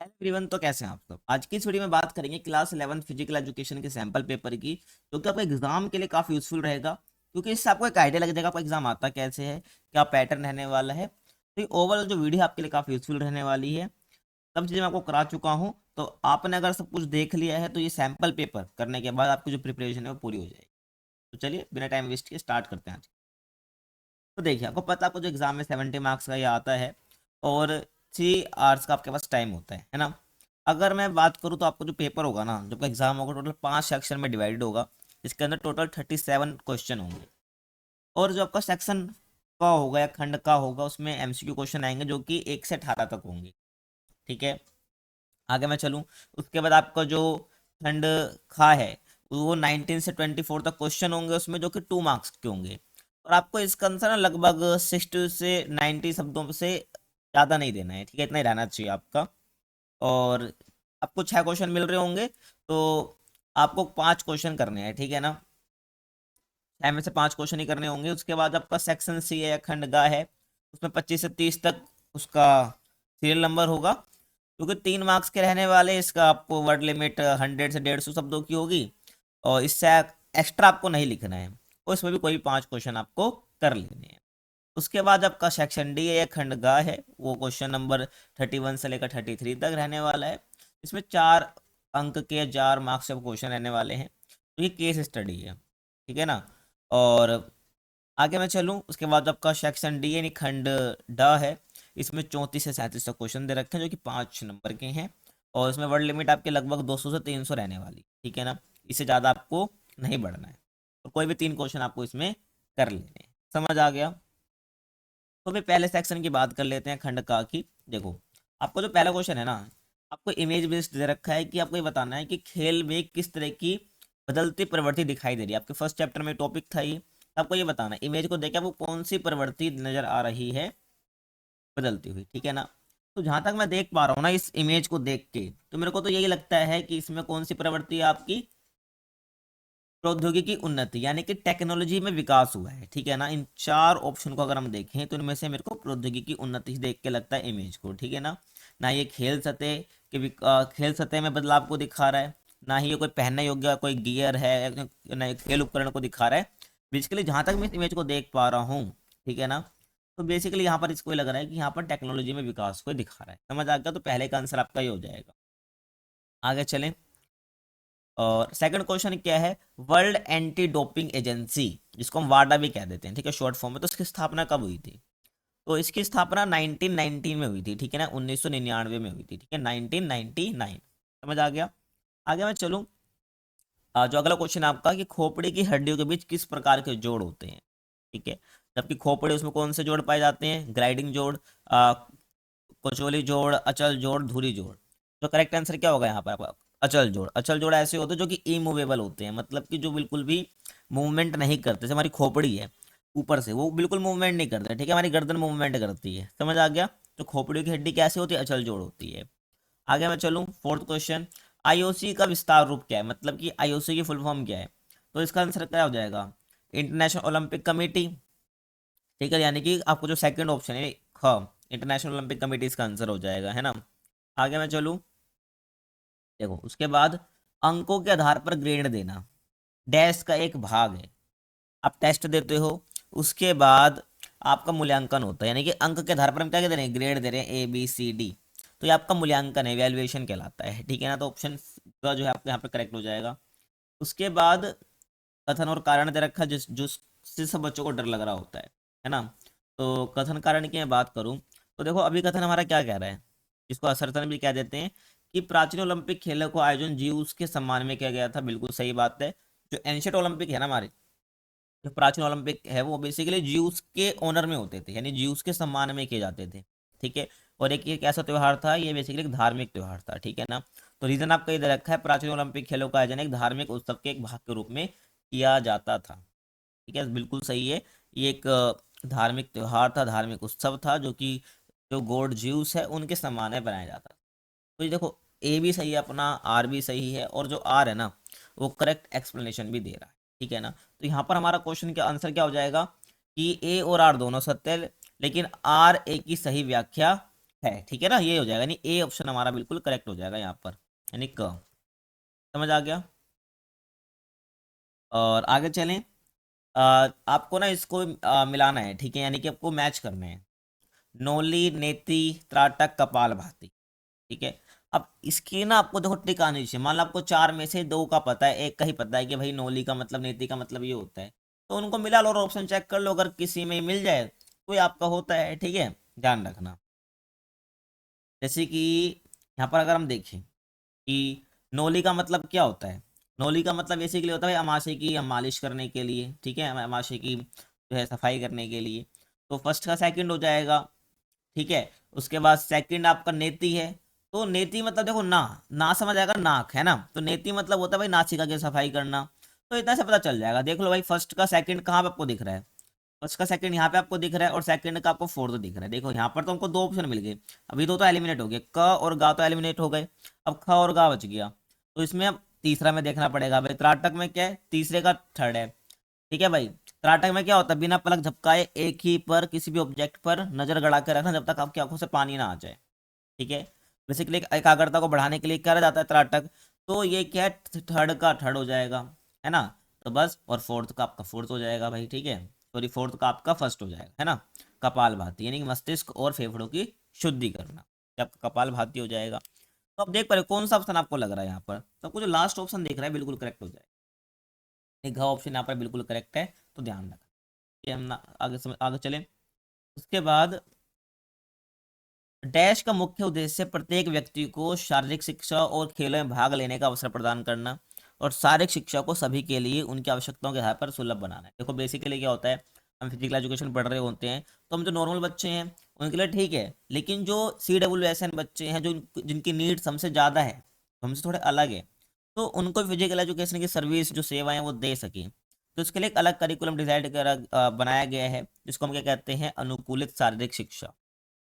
Hello everyone, तो कैसे हैं आप सब। आज की इस वीडियो में बात करेंगे क्लास 11 फिजिकल एजुकेशन के सैंपल पेपर की, जो कि आपको एग्जाम के लिए काफ़ी यूजफुल रहेगा, क्योंकि इससे आपको एक आइडिया लग जाएगा आपका एग्जाम आता कैसे है, क्या पैटर्न रहने वाला है। तो ये ओवरऑल जो वीडियो आपके लिए काफ़ी यूजफुल रहने वाली है। सब चीज़ें मैं आपको करा चुका हूँ, तो आपने अगर सब कुछ देख लिया है तो ये सैंपल पेपर करने के बाद आपकी जो प्रिपरेशन है वो पूरी हो जाएगी। तो चलिए बिना टाइम वेस्ट किए स्टार्ट करते हैं आज। तो देखिए, आपको पता है आपको जो एग्जाम में 70 मार्क्स का ये आता है, और 3 आवर्स का आपके पास टाइम होता है ना। अगर मैं बात करूँ तो आपको जो पेपर होगा ना, जो आपका एग्जाम होगा, टोटल 5 सेक्शन में डिवाइडेड होगा। इसके अंदर टोटल 37 क्वेश्चन होंगे, और जो आपका सेक्शन का होगा या खंड का होगा उसमें एमसीक्यू क्वेश्चन आएंगे, जो कि 1 से 18 तक होंगे। ठीक है, आगे मैं चलूँ। उसके बाद आपका जो खंड खा है, वो 19 से 24 तक क्वेश्चन होंगे उसमें, जो कि 2 मार्क्स के होंगे। और आपको इसका आंसर ना लगभग 60 से 90 शब्दों से ज़्यादा नहीं देना है। ठीक है, इतना ही रहना चाहिए आपका। और आपको 6 क्वेश्चन मिल रहे होंगे, तो आपको 5 क्वेश्चन करने हैं। ठीक है ना, 6 में से 5 क्वेश्चन ही करने होंगे। उसके बाद आपका सेक्शन सी है या खंड गा है, उसमें 25 से 30 तक उसका सीरियल नंबर होगा, क्योंकि 3 मार्क्स के रहने वाले। इसका आपको वर्ड लिमिट 100 से 150 शब्दों की होगी, और इससे एक्स्ट्रा आपको नहीं लिखना है। और इसमें भी कोई भी 5 क्वेश्चन आपको कर लेने हैं। उसके बाद आपका सेक्शन डी है या खंड गा है, वो क्वेश्चन नंबर 31 से लेकर 33 तक रहने वाला है। इसमें 4 अंक के 4 मार्क्स के क्वेश्चन रहने वाले हैं, तो ये केस स्टडी है। ठीक है ना। और आगे मैं चलूँ, उसके बाद आपका सेक्शन डी यानी खंड ड है। इसमें 34 से 37 तक क्वेश्चन दे रखे हैं, जो कि 5 नंबर के हैं। और इसमें वर्ड लिमिट आपके लगभग 200 से 300 रहने वाली। ठीक है ना, इससे ज़्यादा आपको नहीं बढ़ना है। तो कोई भी 3 क्वेश्चन आपको इसमें कर लेने हैं। समझ आ गया। तो फिर पहले सेक्शन की बात कर लेते हैं, खंड का की। देखो, आपको जो पहला क्वेश्चन है ना, आपको इमेज बेस्ड दे रखा है कि आपको ये बताना है कि खेल में किस तरह की बदलती प्रवृत्ति दिखाई दे रही है। आपके फर्स्ट चैप्टर में टॉपिक था ये। आपको ये बताना है इमेज को देख के आपको कौन सी प्रवृत्ति नजर आ रही है बदलती हुई। ठीक है ना। तो जहां तक मैं देख पा रहा हूँ ना इस इमेज को देख के, तो मेरे को तो यही लगता है कि इसमें कौन सी प्रवृत्ति है आपकी, प्रौद्योगिकी उन्नति, यानी कि टेक्नोलॉजी में विकास हुआ है। ठीक है ना, इन 4 ऑप्शन को अगर हम देखें तो इनमें से मेरे को प्रौद्योगिकी उन्नति ही देख के लगता है इमेज को। ठीक है ना। ना ये खेल सतह में बदलाव को दिखा रहा है, ना ही ये कोई पहनने योग्य कोई गियर है, ना ये खेल उपकरण को दिखा रहा है। बेसिकली जहां तक मैं इस इमेज को देख पा रहा हूँ, ठीक है ना, तो बेसिकली यहाँ पर इसको ये लग रहा है कि यहाँ पर टेक्नोलॉजी में विकास को दिखा रहा है। समझ आ गया, तो पहले का आंसर आपका ये हो जाएगा। आगे चलें। और सेकंड क्वेश्चन क्या है, वर्ल्ड एंटी डोपिंग एजेंसी, जिसको हम वाडा भी कह देते हैं, ठीक है, शॉर्ट फॉर्म में, तो इसकी स्थापना कब हुई थी? तो इसकी स्थापना 1919 में हुई थी। ठीक है ना, 1999 में हुई थी। ठीक है, 1999। समझ आ गया। आगे मैं चलूँ। जो अगला क्वेश्चन है आपका कि खोपड़ी की हड्डियों के बीच किस प्रकार के जोड़ होते हैं। ठीक है, जबकि खोपड़ी उसमें कौन से जोड़ पाए जाते हैं, ग्लाइडिंग जोड़, कोचोली जोड़, अचल जोड़, धुरी जोड़। तो करेक्ट आंसर क्या होगा यहाँ पर आपका, अचल जोड़। अचल जोड़ ऐसे होते हैं जो कि इमूवेबल होते हैं, मतलब कि जो बिल्कुल भी मूवमेंट नहीं करते। जैसे हमारी खोपड़ी है ऊपर से, वो बिल्कुल मूवमेंट नहीं करते। ठीक है, हमारी गर्दन मूवमेंट करती है। समझ आ गया। तो खोपड़ी की हड्डी कैसे होती है, अचल जोड़ होती है। आगे मैं चलूँ, फोर्थ क्वेश्चन, आईओसी का विस्तार रूप क्या है, मतलब कि आईओसी की फुल फॉर्म क्या है? तो इसका आंसर क्या हो जाएगा, इंटरनेशनल ओलंपिक कमेटी। ठीक है, यानी कि आपको जो सेकंड ऑप्शन है, हाँ, इंटरनेशनल ओलंपिक कमेटी इसका आंसर हो जाएगा, है ना। आगे मैं चलूँ। देखो, उसके बाद अंकों के आधार पर ग्रेड देना डैश का एक भाग है। आप टेस्ट देते हो, उसके बाद आपका मूल्यांकन होता है, यानी कि अंक के आधार पर हम क्या दे रहे हैं, ग्रेड दे रहे हैं, A B C D। तो ये आपका मूल्यांकन है, वैल्यूएशन कहलाता है। ठीक है ना, तो ऑप्शन का जो है आपका यहाँ पर करेक्ट हो जाएगा। उसके बाद कथन और कारण दे रखा है, जिस जिससे सब बच्चों को डर लग रहा होता है ना। तो कथन कारण की मैं बात करूं, तो देखो अभी कथन हमारा क्या कह रहा है, जिसको असरतन भी कह देते हैं, कि प्राचीन ओलंपिक खेलों को आयोजन जीउस के सम्मान में किया गया था। बिल्कुल सही बात है। जो एंशियंट ओलंपिक है ना हमारे, जो प्राचीन ओलंपिक है, वो बेसिकली ज्यूस के ऑनर में होते थे, यानी ज्यूस के सम्मान में किए जाते थे। ठीक है, और एक ऐसा त्यौहार था, ये बेसिकली एक धार्मिक त्यौहार था। ठीक है ना। तो रीजन आपका ये दे रखा है, प्राचीन ओलंपिक खेलों का आयोजन एक धार्मिक उत्सव के एक भाग के रूप में किया जाता था। ठीक है, बिल्कुल सही है। ये एक धार्मिक त्यौहार था, धार्मिक उत्सव था, जो कि जो गॉड ज्यूस है उनके सम्मान में बनाया जाता था। तो ये देखो, ए भी सही है अपना, आर भी सही है, और जो आर है ना, वो करेक्ट एक्सप्लेनेशन भी दे रहा है। ठीक है ना। तो यहाँ पर हमारा क्वेश्चन का आंसर क्या हो जाएगा कि ए और आर दोनों सत्य है, लेकिन आर ए की सही व्याख्या है, ठीक है ना, ये हो जाएगा, यानी ए ऑप्शन हमारा बिल्कुल करेक्ट हो जाएगा यहाँ पर, यानी क। समझ आ गया। और आगे चलें। आपको ना इसको मिलाना है, ठीक है, यानी कि आपको मैच करना है। नोली, नेति, त्राटक, कपाल भाती, ठीक है। अब इसकी ना आपको देखो ट्रिक आनी चाहिए। मान लो आपको चार में से दो का पता है, एक का ही पता है कि भाई नोली का मतलब, नेति का मतलब ये होता है, तो उनको मिला लो और ऑप्शन चेक कर लो, अगर किसी में मिल जाए तो ये आपका होता है, ठीक है, ध्यान रखना। जैसे कि यहाँ पर अगर हम देखें कि नोली का मतलब क्या होता है, नोली का मतलब बेसिकली होता है भाई अमाशय की हम मालिश करने के लिए, ठीक है, अमाशय की जो है सफाई करने के लिए। तो फर्स्ट का सेकंड हो जाएगा, ठीक है। उसके बाद सेकंड आपका नेति है। तो नेति मतलब देखो ना, ना समझ आएगा, नाक है ना, तो नेति मतलब होता है भाई नासिका की सफाई करना। तो इतना से पता चल जाएगा। देख लो भाई फर्स्ट का सेकंड कहाँ पे आपको दिख रहा है, फर्स्ट का सेकंड यहाँ पे आपको दिख रहा है और सेकंड का आपको फोर्थ दिख रहा है। देखो यहाँ पर तो हमको दो ऑप्शन मिल गए, अभी दो तो एलिमिनेट हो गए, क और गा तो एलिमिनेट हो गए, अब ख और गा बच गया। तो इसमें अब तीसरा में देखना पड़ेगा भाई, त्राटक में क्या है, तीसरे का थर्ड है, ठीक है भाई। त्राटक में क्या होता है, बिना पलक झपकाए एक ही पर किसी भी ऑब्जेक्ट पर नजर गड़ा के रखना जब तक आपकी आंखों से पानी ना आ जाए, ठीक है। बेसिकली एकाग्रता को बढ़ाने के लिए क्या जाता है त्राटक। तो ये क्या है, थर्ड का थर्ड हो जाएगा, है ना। तो बस, और फोर्थ का आपका फोर्थ हो जाएगा भाई, ठीक है, सॉरी फोर्थ का आपका फर्स्ट हो जाएगा, है ना। कपाल भाती यानी कि मस्तिष्क और फेफड़ों की शुद्धि करना, ये आपका कपाल भाती हो जाएगा। तो आप देख पा रहे हो कौन सा ऑप्शन आपको लग रहा है यहाँ पर, तो आपको जो लास्ट ऑप्शन दिख रहा है बिल्कुल करेक्ट हो जाएगा। ये घ ऑप्शन यहाँ पर बिल्कुल करेक्ट है, तो ध्यान रखना। ये हम ना आगे आगे चलें। उसके बाद डैश का मुख्य उद्देश्य प्रत्येक व्यक्ति को शारीरिक शिक्षा और खेलों में भाग लेने का अवसर प्रदान करना और शारीरिक शिक्षा को सभी के लिए उनकी आवश्यकताओं के आधार पर सुलभ बनाना है। देखो बेसिकली क्या होता है, हम फिजिकल एजुकेशन पढ़ रहे होते हैं, तो हम जो नॉर्मल बच्चे हैं उनके लिए ठीक है, लेकिन जो CWSN बच्चे हैं, जो जिनकी नीड्स हमसे ज़्यादा है, हमसे थोड़े अलग है, तो उनको फिजिकल एजुकेशन की सर्विस जो सेवाएं वो दे सकें, तो इसके लिए एक अलग करिकुलम डिजाइन कर बनाया गया है, जिसको हम क्या कहते हैं, अनुकूलित शारीरिक शिक्षा,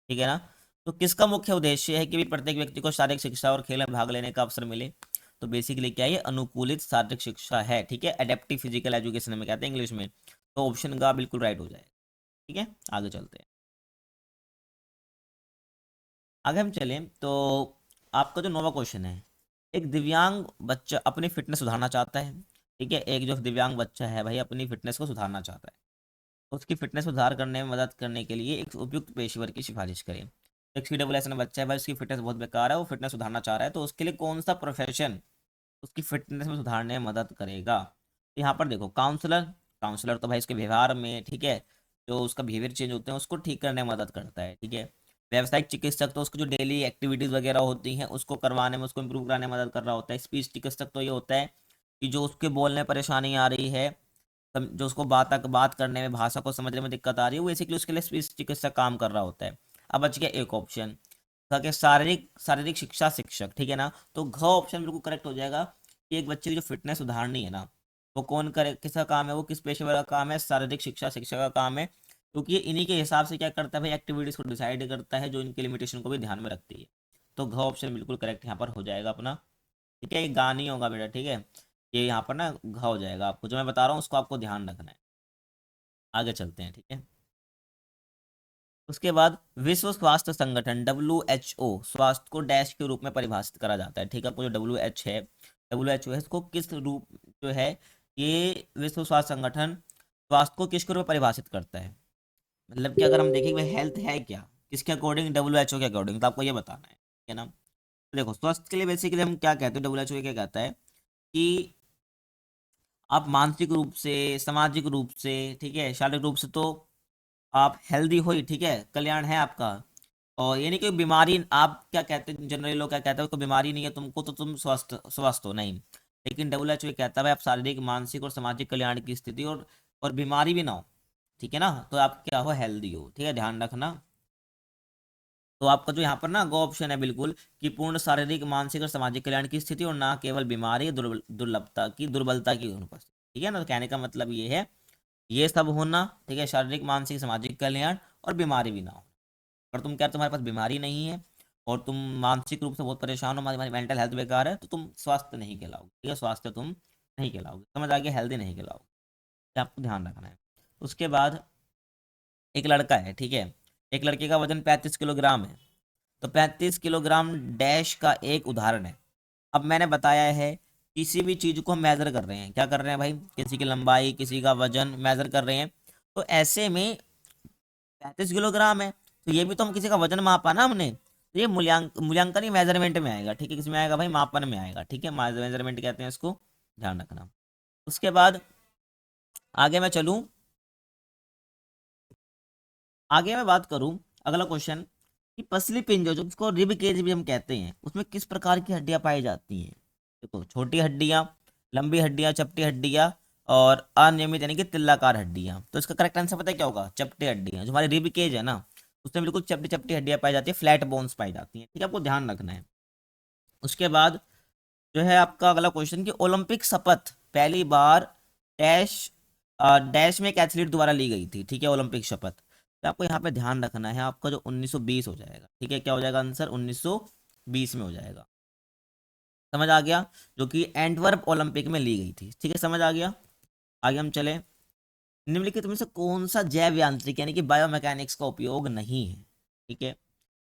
ठीक है ना। तो किसका मुख्य उद्देश्य है कि भी प्रत्येक व्यक्ति को शारीरिक शिक्षा और खेल में भाग लेने का अवसर मिले। तो बेसिकली क्या है, ये अनुकूलित शारीरिक शिक्षा है, ठीक है, एडेप्टिव फिजिकल एजुकेशन में कहते हैं इंग्लिश में। तो ऑप्शन का बिल्कुल राइट हो जाएगा, ठीक है। आगे चलते हैं। आगे हम चलें तो आपका जो नौवां क्वेश्चन है, एक दिव्यांग बच्चा अपनी फिटनेस सुधारना चाहता है, ठीक है, एक जो दिव्यांग बच्चा है भाई अपनी फिटनेस को सुधारना चाहता है, तो उसकी फिटनेस सुधार करने में मदद करने के लिए एक उपयुक्त पेशेवर की सिफारिश करें। एक CWSN बच्चा है भाई, उसकी फिटनेस बहुत बेकार है, वो फिटनेस सुधारना चाह रहा है, तो उसके लिए कौन सा प्रोफेशन उसकी फिटनेस में सुधारने में मदद करेगा। तो यहाँ पर देखो काउंसलर, काउंसलर तो भाई उसके व्यवहार में, ठीक है, जो उसका बिहेवियर चेंज होते हैं उसको ठीक करने में मदद करता है, ठीक है। व्यावसायिक चिकित्सक तो उसको जो डेली एक्टिविटीज़ वगैरह होती हैं उसको करवाने में, उसको इम्प्रूव कराने में मदद कर रहा होता है। स्पीच चिकित्सक तो ये होता है कि जो उसके बोलने में परेशानी आ रही है, जो उसको बात करने में, भाषा को समझने में दिक्कत आ रही है, वो बेसिकली उसके लिए स्पीच चिकित्सक काम कर रहा होता है। अब बच गया एक ऑप्शन कि शारीरिक शारीरिक शिक्षा शिक्षक, ठीक है ना। तो घ ऑप्शन बिल्कुल करेक्ट हो जाएगा कि एक बच्चे की जो फिटनेस सुधारनी है ना, वो कौन करे, किसका काम है, वो किस पेशेवर का काम है, शारीरिक शिक्षा शिक्षक का काम है, क्योंकि ये इन्हीं के हिसाब से क्या करता है भाई, एक्टिविटीज को डिसाइड करता है जो इनकी लिमिटेशन को भी ध्यान में रखती है। तो घ ऑप्शन बिल्कुल करेक्ट यहाँ पर हो जाएगा अपना, ठीक है। ये गा नहीं होगा बेटा, ठीक है, ये यहाँ पर ना घ हो जाएगा। आपको जो मैं बता रहा हूँ उसको आपको ध्यान रखना है। आगे चलते हैं, ठीक है। उसके बाद विश्व स्वास्थ्य संगठन WHO स्वास्थ्य को डैश के रूप में परिभाषित करा जाता है, ठीक है। आपको जो WHO है इसको किस रूप जो है, ये विश्व स्वास्थ्य संगठन स्वास्थ्य को किसके रूप में परिभाषित करता है, मतलब कि अगर हम देखें कि हेल्थ है क्या, किसके अकॉर्डिंग, WHO के अकॉर्डिंग, तो आपको ये बताना है, ठीक है ना। तो देखो स्वास्थ्य के लिए बेसिकली हम क्या कहते हैं, WHO क्या कहता है कि आप मानसिक रूप से, सामाजिक रूप से, ठीक है, शारीरिक रूप से तो आप हेल्दी हो ही, ठीक है, कल्याण है आपका। और ये नहीं कि बीमारी, आप क्या कहते हैं जनरली लोग क्या कहते हैं, कोई बीमारी नहीं है तुमको तो तुम स्वस्थ स्वस्थ हो, नहीं। लेकिन WHO ये कहता है भाई आप शारीरिक, मानसिक और सामाजिक कल्याण की स्थिति और बीमारी भी ना हो, ठीक है ना, तो आप क्या हो, हेल्दी हो, ठीक है, ध्यान रखना। तो आपका जो यहाँ पर ना गो ऑप्शन है बिल्कुल, कि पूर्ण शारीरिक, मानसिक और सामाजिक कल्याण की स्थिति और ना केवल बीमारी, दुर्बलता की अनुपस्थिति, ठीक है ना। तो कहने का मतलब ये है, ये सब होना, ठीक है, शारीरिक, मानसिक, सामाजिक कल्याण और बीमारी भी ना हो। और तुम क्या, तुम्हारे पास बीमारी नहीं है और तुम मानसिक रूप से बहुत परेशान हो, तुम्हारी मेंटल हेल्थ बेकार है, तो तुम स्वास्थ्य नहीं कहलाओगे, ठीक है, स्वास्थ्य तुम नहीं कहलाओगे, समझ आ गया, हेल्दी नहीं कहलाओगे, ये आपको ध्यान रखना है। उसके बाद एक लड़का है, ठीक है, एक लड़के का वजन 35 किलोग्राम है, तो 35 किलोग्राम डैश का एक उदाहरण है। अब मैंने बताया है किसी भी चीज को हम मेजर कर रहे हैं, क्या कर रहे हैं भाई, किसी की लंबाई, किसी का वजन मेजर कर रहे हैं। तो ऐसे में 35 किलोग्राम है, तो ये भी तो हम किसी का वजन मापा ना हमने, तो ये मूल्यांकन ही मेजरमेंट में आएगा, ठीक है, किसमें आएगा भाई, मापन में आएगा, ठीक है, मेजरमेंट कहते हैं इसको, ध्यान रखना। उसके बाद आगे मैं चलूं, आगे मैं बात करूं, अगला क्वेश्चन कि पसली पिंजर जो जिसको रिब केज भी हम कहते हैं, उसमें किस प्रकार की हड्डियां पाई जाती हैं। देखो, छोटी हड्डियां, लंबी हड्डियां, चपटी हड्डियां और अनियमित यानी कि तिल्लाकार हड्डियां। तो इसका करेक्ट आंसर पता है क्या होगा, चपटी हड्डियां। जो हमारी रिब केज है ना, उसमें बिल्कुल चपटी चपटी हड्डियां पाई जाती है, फ्लैट बोन्स पाई जाती हैं, ठीक है, आपको ध्यान रखना है। उसके बाद जो है आपका अगला क्वेश्चन कि ओलंपिक शपथ पहली बार डैश डैश में एक एथलीट द्वारा ली गई थी, ठीक है, ओलंपिक शपथ। तो आपको यहाँ पे ध्यान रखना है, आपका जो 1920 हो जाएगा, ठीक है, क्या हो जाएगा आंसर, 1920 में हो जाएगा। समझ आ गया, जो कि एंटवर्प ओलंपिक में ली गई थी, ठीक है, समझ आ गया। आगे हम चले, निम्नलिखित में से कौन सा जैव यांत्रिक यानी कि बायोमैकेनिक्स का उपयोग नहीं है, ठीक है।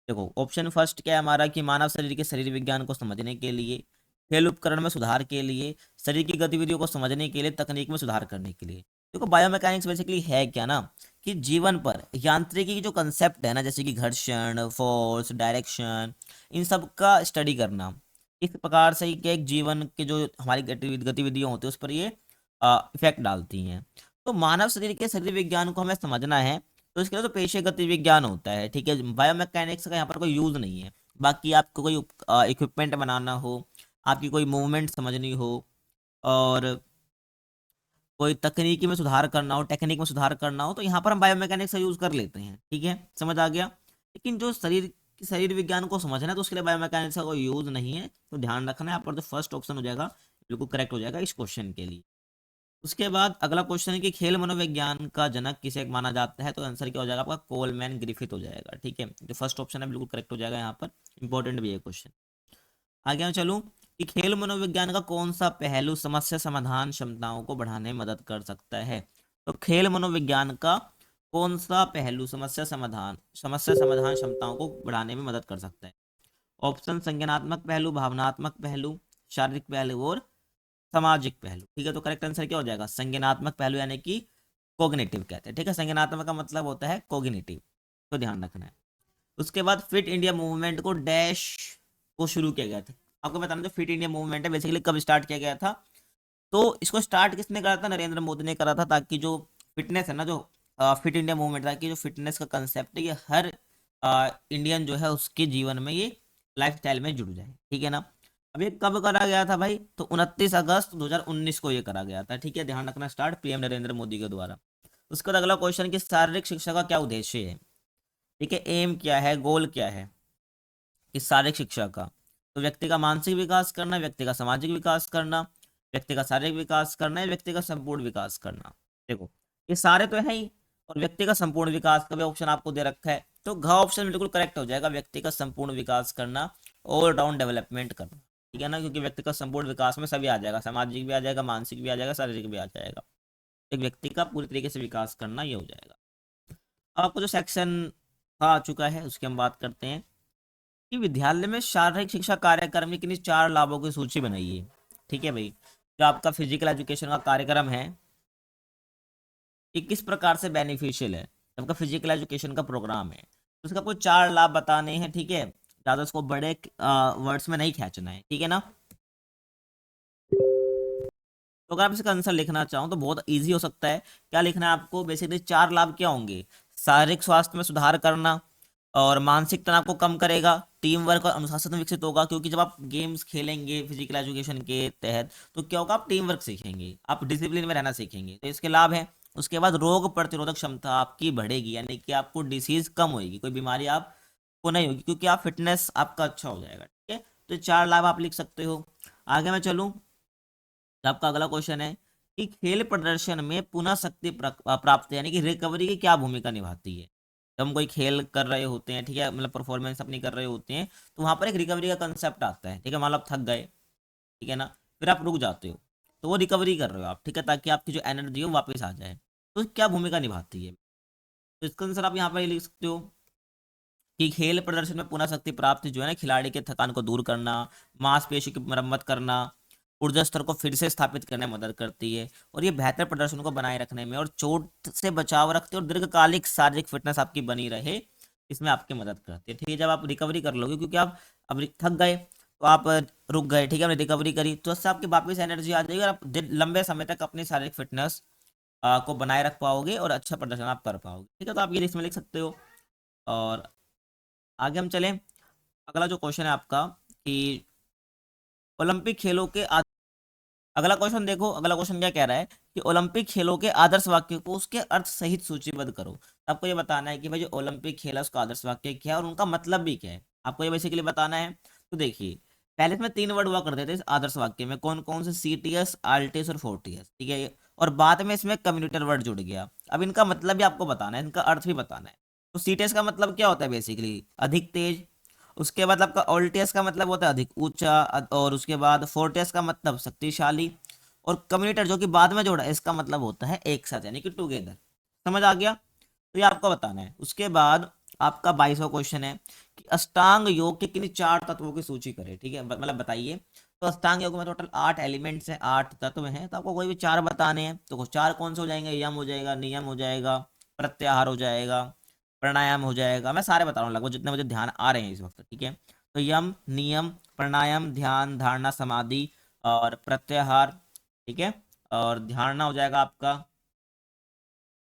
देखो, ऑप्शन फर्स्ट क्या है हमारा कि मानव शरीर के शरीर विज्ञान को समझने के लिए, खेल उपकरण में सुधार के लिए, शरीर की गतिविधियों को समझने के लिए, तकनीक में सुधार करने के लिए। देखो, बायोमैकेनिक्स बेसिकली है क्या ना, कि जीवन पर यांत्रिकी की जो कंसेप्ट है ना, जैसे कि घर्षण, फोर्स, डायरेक्शन, इन सब का स्टडी करना, इस प्रकार से ही कि एक जीवन के जो हमारी गतिविधियां होती है उस पर ये इफेक्ट डालती हैं। तो मानव शरीर के शरीर विज्ञान को हमें समझना है, तो इसके लिए तो पेशेगत विज्ञान होता है, ठीक है, बायोमैकेनिक्स का यहाँ पर कोई यूज नहीं है। बाकी आपको कोई इक्विपमेंट बनाना हो, आपकी कोई मूवमेंट समझनी हो, और कोई तकनीकी में सुधार करना हो, टेक्निक में सुधार करना हो, तो यहाँ पर हम बायोमैकेनिक्स का यूज कर लेते हैं, ठीक है, समझ आ गया। लेकिन जो शरीर विज्ञान को समझना है तो उसके लिए बायोमैकेनिक्स का कोई यूज नहीं है, तो ध्यान रखना है, यहाँ पर जो फर्स्ट ऑप्शन हो जाएगा बिल्कुल करेक्ट हो जाएगा इस क्वेश्चन के लिए। उसके बाद अगला क्वेश्चन है कि खेल मनोविज्ञान का जनक किसे माना जाता है, तो आंसर क्या हो जाएगा आपका, कोलमैन ग्रिफिथ हो जाएगा, ठीक है, जो फर्स्ट ऑप्शन है बिल्कुल करेक्ट हो जाएगा, यहाँ पर इंपॉर्टेंट भी है क्वेश्चन। आगे मैं चलूं कि खेल मनोविज्ञान का कौन सा पहलू समस्या समाधान क्षमताओं को बढ़ाने में मदद कर सकता है। तो खेल मनोविज्ञान का कौन सा पहलू समस्या समाधान क्षमताओं को बढ़ाने में मदद कर सकता है। ऑप्शन संज्ञानात्मक पहलू, भावनात्मक पहलू, शारीरिक पहलू और सामाजिक पहलू, ठीक है। तो करेक्ट आंसर क्या हो जाएगा, संज्ञानात्मक पहलू यानी कि कोग्निटिव कहते हैं, ठीक है, संज्ञानात्मक का मतलब होता है कोग्निटिव, तो ध्यान रखना है। उसके बाद फिट इंडिया मूवमेंट को डैश को शुरू किया गया था। आपको बताना, जो फिट इंडिया मूवमेंट है बेसिकली कब स्टार्ट किया गया था, तो इसको स्टार्ट किसने करा था, नरेंद्र मोदी ने करा था, ताकि जो फिटनेस है ना, जो फिट इंडिया मूवमेंट, ताकि जो फिटनेस का कंसेप्ट है ये हर इंडियन जो है उसके जीवन में ये लाइफस्टाइल में जुड़ जाए, ठीक है ना। अब ये कब करा गया था भाई, तो 29 अगस्त 2019 को ये करा गया था, ठीक है, ध्यान रखना, स्टार्ट पीएम नरेंद्र मोदी के द्वारा। उसके बाद अगला क्वेश्चन कि शारीरिक शिक्षा का क्या उद्देश्य है, ठीक है, एम क्या है, गोल क्या है इस शारीरिक शिक्षा का। तो व्यक्ति का मानसिक विकास करना, व्यक्ति का सामाजिक विकास करना, व्यक्ति का शारीरिक विकास करना है, व्यक्ति का संपूर्ण विकास करना। देखो, ये सारे तो है ही, और व्यक्ति का संपूर्ण विकास का भी ऑप्शन आपको दे रखा है, तो घ ऑप्शन बिल्कुल करेक्ट हो जाएगा, व्यक्ति का संपूर्ण विकास करना, ऑलराउंड डेवलपमेंट करना, ठीक है ना, क्योंकि व्यक्ति का संपूर्ण विकास में सभी आ जाएगा, सामाजिक भी आ जाएगा, मानसिक भी आ जाएगा, शारीरिक भी आ जाएगा, एक व्यक्ति का पूरी तरीके से विकास करना ये हो जाएगा। अब आपको जो सेक्शन आ चुका है उसकी हम बात करते हैं कि विद्यालय में शारीरिक शिक्षा कार्यक्रम की किन्हीं 4 लाभों की सूची बनाइए, ठीक है भाई। जो आपका फिजिकल एजुकेशन का कार्यक्रम है ये किस प्रकार से बेनिफिशियल है, आपका फिजिकल एजुकेशन का प्रोग्राम है, तो उसका आपको 4 लाभ बताने हैं, ठीक है, ज्यादा उसको बड़े वर्ड्स में नहीं खींचना है, ठीक है ना। तो अगर आप इसका आंसर लिखना चाहो तो बहुत इजी हो सकता है, क्या लिखना है आपको, बेसिकली 4 लाभ क्या होंगे, शारीरिक स्वास्थ्य में सुधार करना, और मानसिक तनाव को कम करेगा, टीम वर्क और अनुशासन विकसित होगा, क्योंकि जब आप गेम्स खेलेंगे फिजिकल एजुकेशन के तहत तो क्या होगा, आप टीम वर्क सीखेंगे, आप डिसिप्लिन में रहना सीखेंगे, तो इसके लाभ है। उसके बाद रोग प्रतिरोधक क्षमता आपकी बढ़ेगी, यानी कि आपको डिसीज कम होगी, कोई बीमारी आपको नहीं होगी, क्योंकि आप फिटनेस आपका अच्छा हो जाएगा, ठीक है। तो 4 लाभ आप लिख सकते हो। आगे मैं चलूँ, आपका अगला क्वेश्चन है कि खेल प्रदर्शन में पुनः शक्ति प्राप्त यानी कि रिकवरी की क्या भूमिका निभाती है। जब हम कोई खेल कर रहे होते हैं, ठीक है, मतलब परफॉर्मेंस अपनी कर रहे होते हैं, तो वहां पर एक रिकवरी का कंसेप्ट आता है, ठीक है, मान लो आप थक गए, ठीक है ना, फिर आप रुक जाते हो, तो वो रिकवरी कर रहे हो आप, ठीक है, ताकि आपकी जो एनर्जी हो वापस आ जाए, तो क्या भूमिका निभाती है। तो इसका आंसर आप यहाँ पर लिख सकते हो कि खेल प्रदर्शन में पुनः शक्ति प्राप्ति जो है ना, खिलाड़ी के थकान को दूर करना, मांसपेशी की मरम्मत करना, ऊर्जा स्तर को फिर से स्थापित करने में मदद करती है, और ये बेहतर प्रदर्शन को बनाए रखने में और चोट से बचाव रखते हैं और दीर्घकालिक शारीरिक फिटनेस आपकी बनी रहे, इसमें आपकी मदद करती है। ठीक है, जब आप रिकवरी कर लोगे, क्योंकि आप अब थक गए तो आप रुक गए, ठीक है, आपने रिकवरी करी तो उससे आपकी वापस एनर्जी आ जाएगी और आप लंबे समय तक अपनी शारीरिक फिटनेस को बनाए रख पाओगे और अच्छा प्रदर्शन आप कर पाओगे। ठीक है, तो आप ये इसमें लिख सकते हो। और आगे हम चलें, अगला जो क्वेश्चन है आपका कि ओलंपिक खेलों के अगला क्वेश्चन देखो, अगला क्वेश्चन क्या कह रहा है कि ओलंपिक खेलों के आदर्श वाक्य को उसके अर्थ सहित सूचीबद्ध करो। आपको ये बताना है कि भाई जो ओलंपिक खेल है उसका आदर्श वाक्य क्या है और उनका मतलब भी क्या है, आपको ये बेसिकली बताना है। तो देखिए, पहले इसमें 3 वर्ड हुआ करते थे इस आदर्श वाक्य में, कौन कौन से, सीटीएस, आरटीएस और फोर्टीएस, ठीक है, और बाद में इसमें कम्युनिटर वर्ड जुड़ गया। अब इनका मतलब भी आपको बताना है, इनका अर्थ भी बताना है। तो सीटीएस का मतलब क्या होता है, बेसिकली अधिक तेज। उसके बाद आपका ऑल्टियस का मतलब होता है अधिक ऊंचा, और उसके बाद फोर्टियस का मतलब शक्तिशाली, और कम्युनिटर जो कि बाद में जोड़ा, इसका मतलब होता है एक साथ, यानी कि टुगेदर। समझ आ गया? तो ये आपको बताना है। उसके बाद आपका 22वां क्वेश्चन है कि अष्टांग योग के किन 4 तत्वों की सूची करें, ठीक है, मतलब बताइए। तो अष्टांग योग में टोटल 8 एलिमेंट्स हैं, 8 तत्व हैं, तो आपको कोई भी 4 बताने हैं। तो 4 कौन से हो जाएंगे, यम हो जाएगा, नियम हो जाएगा, प्रत्याहार हो जाएगा, प्राणायाम हो जाएगा। मैं सारे बता रहा हूँ लगभग जितने मुझे ध्यान आ रहे हैं इस वक्त, ठीक है। तो यम, नियम, प्राणायाम, ध्यान, धारणा, समाधि और प्रत्याहार, ठीक है, और धारणा हो जाएगा आपका,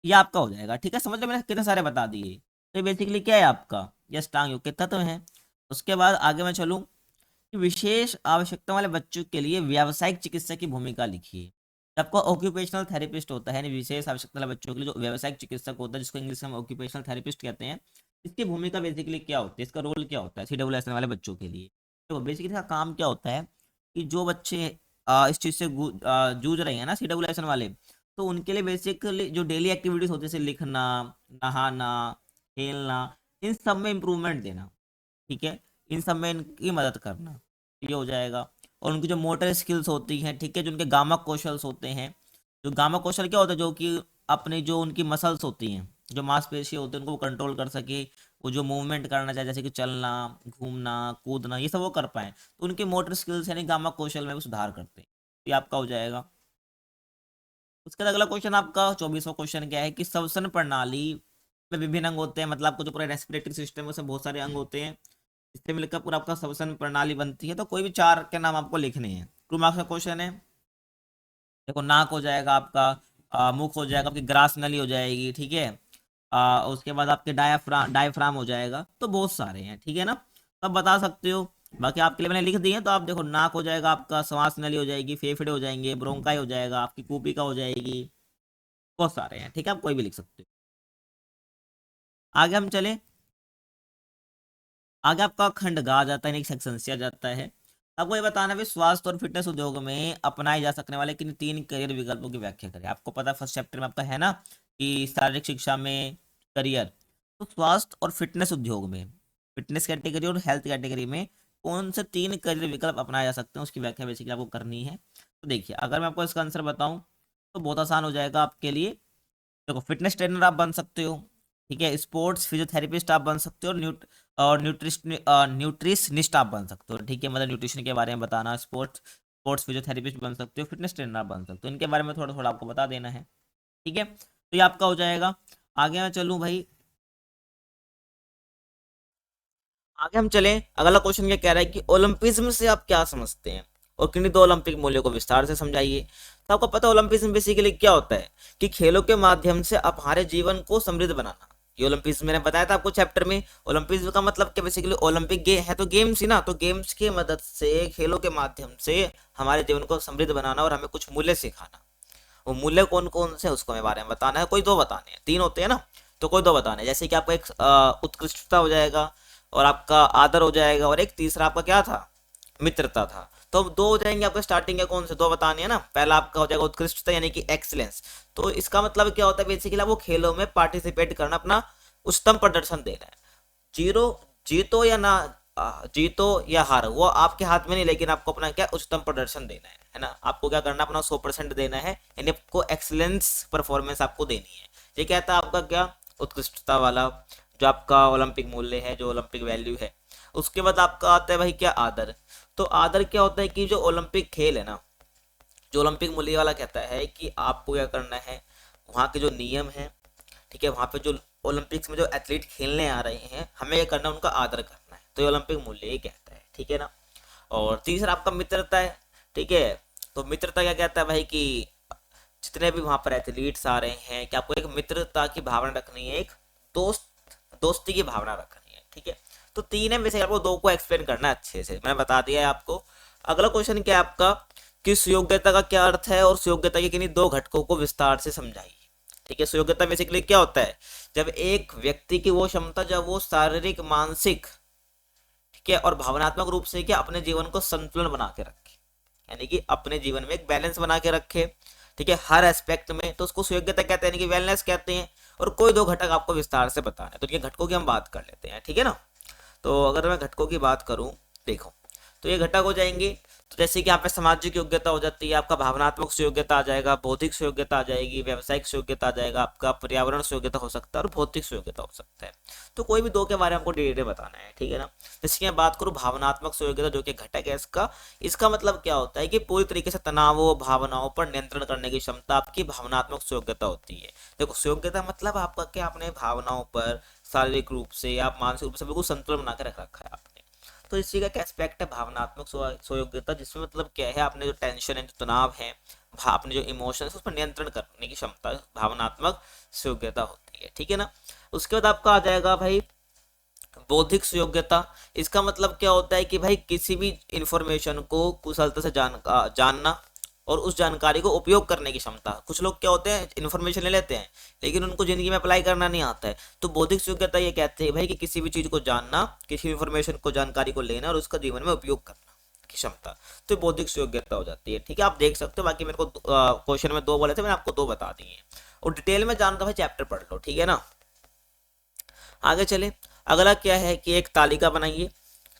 ये आपका हो जाएगा। ठीक है, समझ लो मैंने कितने सारे बता दिए। तो ये बेसिकली क्या है आपका, ये अष्टांग योग के तत्व हैं। उसके बाद आगे मैं चलूँ कि विशेष आवश्यकता वाले बच्चों के लिए व्यावसायिक चिकित्सक की भूमिका लिखिए। आपको ऑक्यूपेशनल थेरेपिस्ट होता है, यानी विशेष आवश्यकता वाले बच्चों के लिए जो व्यावसायिक चिकित्सक होता है, जिसको इंग्लिश में ऑक्यूपेशनल थेरेपिस्ट कहते हैं, इसकी भूमिका बेसिकली क्या होती है, इसका रोल क्या होता है CWSN वाले बच्चों के लिए। तो बेसिकली इसका काम क्या होता है कि जो बच्चे इस चीज़ से जूझ रहे हैं ना, CWSN वाले, तो उनके लिए बेसिकली जो डेली एक्टिविटीज होती है, जैसे लिखना, नहाना, खेलना, इन सब में इम्प्रूवमेंट देना, ठीक है, इन सब में इनकी मदद करना, ये हो जाएगा। और उनकी जो मोटर स्किल्स होती हैं, ठीक है, जो उनके गामक कौशल्स होते हैं, जो गामक कौशल क्या होता है, जो कि अपने जो उनकी मसल्स होती हैं, जो मांसपेशी होती है, उनको कंट्रोल कर सके, वो जो मूवमेंट करना चाहे, जैसे कि चलना, घूमना, कूदना, ये सब वो कर पाए, तो उनकी मोटर स्किल्स यानी गामक कौशल में भी सुधार करते हैं। ये आपका हो जाएगा। उसके बाद अगला क्वेश्चन आपका 24वां क्वेश्चन क्या है कि श्वसन प्रणाली में विभिन्न अंग होते हैं, मतलब आपको जो पूरा रेस्पिरेटरी सिस्टम है उसमें बहुत सारे अंग होते हैं, इससे मिलकर पूरा आपका श्वसन प्रणाली बनती है। तो कोई भी 4 के नाम आपको लिखने हैं। 2 मार्क्स का क्वेश्चन है। देखो, नाक हो जाएगा आपका, मुख हो जाएगा आपकी, ग्रास नली हो जाएगी, ठीक है, उसके बाद आपके डायफ्राम हो जाएगा। तो बहुत सारे हैं, ठीक है ना, तब बता सकते हो। बाकी आपके लिए मैंने लिख दिए हैं, तो आप देखो, नाक हो जाएगा आपका, श्वास नली हो जाएगी, फेफड़े हो जाएंगे, ब्रोंकाई हो जाएगा, आपकी कूपिका हो जाएगी, बहुत सारे हैं, ठीक है, आप कोई भी लिख सकते हो। आगे हम चले, आगे आपका खंड गा आ जाता है, एक सेक्शन सी आ जाता है। आपको ये बताना है स्वास्थ्य और फिटनेस उद्योग में अपनाए जा सकने वाले किन 3 करियर विकल्पों की व्याख्या करें। आपको पता है फर्स्ट चैप्टर में आपका है ना कि शारीरिक शिक्षा में करियर, तो स्वास्थ्य और फिटनेस उद्योग में, फिटनेस कैटेगरी और हेल्थ कैटेगरी में कौन से 3 करियर विकल्प अपनाए जा सकते हैं, उसकी व्याख्या बेसिकली आपको करनी है। तो देखिए, अगर मैं आपको इसका आंसर बताऊं तो बहुत आसान हो जाएगा आपके लिए। देखो, फिटनेस ट्रेनर आप बन सकते हो, ठीक है, स्पोर्ट्स फिजियोथेरेपिस्ट आप बन सकते हो, और न्यूट्रिशनिस्ट आप बन सकते हो, ठीक है, मतलब न्यूट्रिशन के बारे में बताना, स्पोर्ट्स फिजियोथेरेपिस्ट बन सकते हो, फिटनेस ट्रेनर आप बन सकते हो, इनके बारे में थोड़ा थोड़ा आपको बता देना है, ठीक है। तो ये आपका हो जाएगा। आगे मैं चलूँ भाई, आगे हम चलें, अगला क्वेश्चन क्या कह रहा है कि ओलंपिज्म से आप क्या समझते हैं और किन्हीं 2 ओलंपिक मूल्यों को विस्तार से समझाइए। तो आपको पता है ओलंपिज्म बेसिकली क्या होता है कि खेलों के माध्यम से आप हमारे जीवन को समृद्ध बनाना। ये ओलंपिज्म मैंने बताया था आपको चैप्टर में। ओलंपिज्म का मतलब क्या, बेसिकली ओलंपिक गेम है तो गेम्स ही ना, तो गेम्स की मदद से, खेलों के माध्यम से हमारे जीवन को समृद्ध बनाना और हमें कुछ मूल्य सिखाना। वो मूल्य कौन कौन से उसको हमें बारे में बताना है। कोई 2 बताने हैं, 3 होते हैं ना, तो कोई 2 बताने हैं। जैसे कि आपका एक उत्कृष्टता हो जाएगा, और आपका आदर हो जाएगा, और एक तीसरा आपका क्या था, मित्रता था। तो 2 हो जाएंगे आपका। स्टार्टिंग के कौन से 2 बताने हैं ना। पहला आपका हो जाएगा उत्कृष्टता यानी कि एक्सीलेंस। तो इसका मतलब क्या होता है, बेसिकली वो खेलों में पार्टिसिपेट करना, अपना उच्चतम प्रदर्शन देना है। जीरो जीतो या ना, जीतो या हार वो आपके हाथ में नहीं, लेकिन आपको अपना क्या उच्चतम प्रदर्शन देना है ना। आपको क्या करना, अपना 100% देना है, यानी आपको एक्सीलेंस परफॉर्मेंस आपको देनी है। ये कहता है आपका क्या, उत्कृष्टता वाला। जो आपका ओलंपिक मूल्य है, जो ओलंपिक वैल्यू है। उसके बाद आपका आता है भाई क्या, आदर। तो आदर क्या होता है कि जो ओलंपिक खेल है ना, जो ओलंपिक मूल्य वाला कहता है कि आपको क्या करना है, वहाँ के जो नियम है, ठीक है, वहाँ पे जो ओलंपिक्स में जो एथलीट खेलने आ रहे हैं, हमें ये करना है, उनका आदर करना है। तो ये ओलंपिक मूल्य ये कहता है, ठीक है ना। और तीसरा आपका मित्रता है, ठीक है। तो मित्रता क्या कहता है भाई कि जितने भी वहाँ पर एथलीट्स आ रहे हैं, कि आपको एक मित्रता की भावना रखनी है, एक दोस्ती की भावना रखनी है, ठीक है। तो तीन है में से आपको दो को एक्सप्लेन करना है अच्छे से, मैंने बता दिया है आपको। अगला क्वेश्चन क्या है आपका कि सुयोग्यता का क्या अर्थ है और सुयोग्यता के किन्हीं दो घटकों को विस्तार से समझाइए, ठीक है। सुयोग्यता बेसिकली क्या होता है, जब एक व्यक्ति की वो क्षमता, जब वो शारीरिक, मानसिक, ठीक है, और भावनात्मक रूप से क्या अपने जीवन को संतुलन बना के रखे, यानी कि अपने जीवन में एक बैलेंस बना के रखे, ठीक है, हर एस्पेक्ट में, तो उसको सुयोग्यता कहते हैं, यानी कि वेलनेस कहते हैं। और कोई दो घटक आपको विस्तार से बताना है, तो ये घटकों की हम बात कर लेते हैं, ठीक है ना। तो अगर मैं घटकों की बात करूं, देखो, तो ये घटक हो जाएंगे, तो जैसे कि यहाँ पे सामाजिक योग्यता हो जाती है, आपका भावनात्मक सुयोग्यता आ जाएगा, बौद्धिक सुयोग्यता आ जाएगी, व्यावसायिक सुयोग्यता आ जाएगा, आपका पर्यावरण सुयोग्यता हो सकता है और भौतिक सुयोग्यता हो सकता है। तो कोई भी दो के बारे में हमको डिटेल बताना है, ठीक है ना। जैसे कि मैं बात करूँ भावनात्मक सुयोग्यता, जो कि घटक है इसका मतलब क्या होता है कि पूरी तरीके से तनावों, भावनाओं पर नियंत्रण करने की क्षमता आपकी भावनात्मक सुयोग्यता होती है। देखो, सुयोग्यता मतलब आपका क्या, अपने भावनाओं पर शारीरिक रूप से या मानसिक रूप से बिल्कुल संतुलन बना के रख रखा है आपने। तो इसी का एक एस्पेक्ट है भावनात्मक सुयोग्यता, जिसमें मतलब क्या है, आपने जो टेंशन है, जो तनाव है, अपने जो इमोशन है, उस पर नियंत्रण करने की क्षमता भावनात्मक सुयोग्यता होती है, ठीक है ना। उसके बाद आपका आ जाएगा भाई बौद्धिक सुयोग्यता। इसका मतलब क्या होता है कि भाई किसी भी इंफॉर्मेशन को कुशलता से जानना और उस जानकारी को उपयोग करने की क्षमता। कुछ लोग क्या होते हैं, इन्फॉर्मेशन ले लेते हैं लेकिन उनको जिंदगी में अप्लाई करना नहीं आता है। तो बौद्धिक योग्यता ये कहते हैं भाई कि किसी भी चीज को जानना, किसी इन्फॉर्मेशन को, जानकारी को लेना और उसका जीवन में उपयोग करना की क्षमता, तो बौद्धिक योग्यता हो जाती है, ठीक है। आप देख सकते हो, बाकी मेरे को क्वेश्चन में दो बोले थे, मैंने आपको दो बता दिए हैं। और डिटेल में जानता भाई चैप्टर पढ़ लो, ठीक है ना। आगे चले, अगला क्या है कि एक तालिका बनाइए,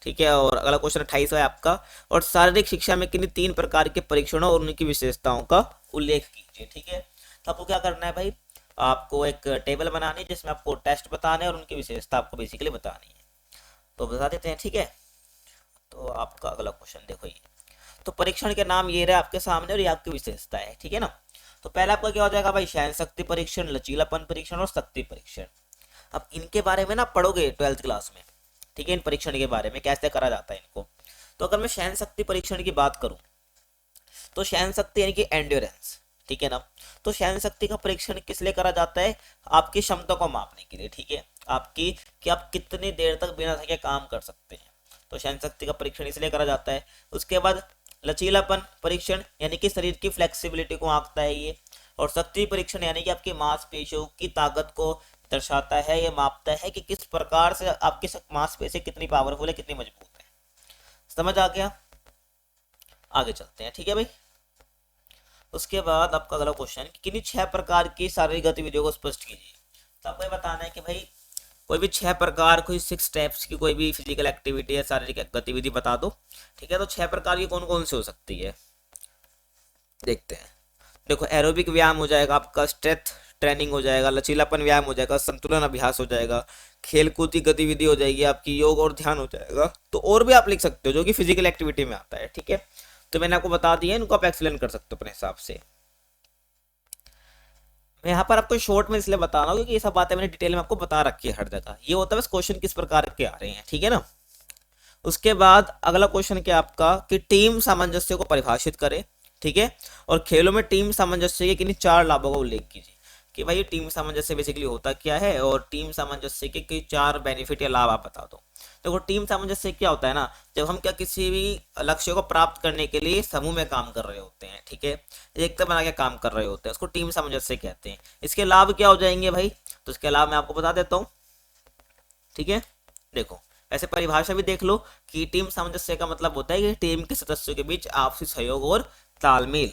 ठीक है। और अगला क्वेश्चन 28 है आपका, और शारीरिक शिक्षा में किन्हीं तीन प्रकार के परीक्षणों और उनकी विशेषताओं का उल्लेख कीजिए, ठीक है। तो आपको क्या करना है भाई, आपको एक टेबल बनानी है जिसमें आपको टेस्ट बताने और उनकी विशेषता आपको बेसिकली बतानी है। तो बता देते हैं, ठीक है। तो आपका अगला क्वेश्चन देखो, ये तो परीक्षण के नाम ये रहे आपके सामने और ये आपकी विशेषता है, ठीक है ना। तो पहला आपका क्या हो जाएगा भाई, सहन शक्ति परीक्षण, लचीलापन परीक्षण और शक्ति परीक्षण। अब इनके बारे में ना पढ़ोगे 12th क्लास में, ठीक है, इन परीक्षण के बारे में कैसे करा जाता है इनको। तो अगर मैं सहन शक्ति परीक्षण की बात करूं, तो सहन शक्ति यानी कि एंड्योरेंस, ठीक है ना। तो सहन शक्ति का परीक्षण किस लिए करा जाता है, आपकी क्षमता को मापने के लिए, ठीक है, आपकी कि आप कितनी देर तक बिना थके काम कर सकते हैं। तो सहन शक्ति का परीक्षण इसलिए करा जाता है। उसके बाद लचीलापन परीक्षण, यानी कि शरीर की फ्लेक्सिबिलिटी को आंकता है ये। और शक्ति परीक्षण यानी कि आपकी मांसपेशियों की ताकत को दर्शाता है, ये मापता है कि किस प्रकार से आपकी मांसपेशी कितनी पावरफुल है, कितनी मजबूत है। समझ आ गया, आगे चलते हैं, ठीक है भाई। उसके बाद आपका अगला क्वेश्चन, किन्हीं 6 प्रकार की शारीरिक गतिविधियों को स्पष्ट कीजिए। तो आपको ये बताना है कि भाई कोई भी 6 प्रकार, कोई 6 स्टेप्स की कोई भी फिजिकल एक्टिविटी या शारीरिक गतिविधि बता दो, ठीक है। तो 6 प्रकार की कौन कौन सी हो सकती है, देखते हैं। देखो, एरोबिक व्यायाम हो जाएगा आपका, स्ट्रेंथ ट्रेनिंग हो जाएगा, लचीलापन व्यायाम हो जाएगा, संतुलन अभ्यास हो जाएगा, खेलकूद की गतिविधि हो जाएगी आपकी, योग और ध्यान हो जाएगा। तो और भी आप लिख सकते हो जो कि फिजिकल एक्टिविटी में आता है, ठीक है। तो मैंने आपको बता दिया, इनको आप एक्सप्लेन कर सकते हो अपने हिसाब से। मैं यहाँ पर आपको शॉर्ट में इसलिए बता रहा हूँ क्योंकि ये सब बातें मैंने डिटेल में आपको बता रखी है हर जगह। ये होता है बस क्वेश्चन किस प्रकार के आ रहे हैं, ठीक है ना। उसके बाद अगला क्वेश्चन क्या आपका कि टीम सामंजस्य को परिभाषित करें, ठीक है। और खेलों में टीम सामंजस्य के किन्हीं 4 लाभों का उल्लेख कीजिए। कि भाई टीम सामंजस्य बेसिकली होता क्या है और टीम सामंजस्य के कोई 4 बेनिफिट या लाभ आप बता दो। देखो, टीम सामंजस्य क्या होता है ना, जब हम क्या किसी भी लक्ष्य को प्राप्त करने के लिए समूह में काम कर रहे होते हैं, ठीक है, एकता बना के काम कर रहे होते हैं, उसको टीम सामंजस्य कहते हैं। इसके लाभ क्या हो जाएंगे भाई, तो इसके लाभ मैं आपको बता देता हूँ, ठीक है। देखो, ऐसे परिभाषा भी देख लो कि टीम सामंजस्य का मतलब होता है कि टीम के सदस्यों के बीच आपसी सहयोग और तालमेल,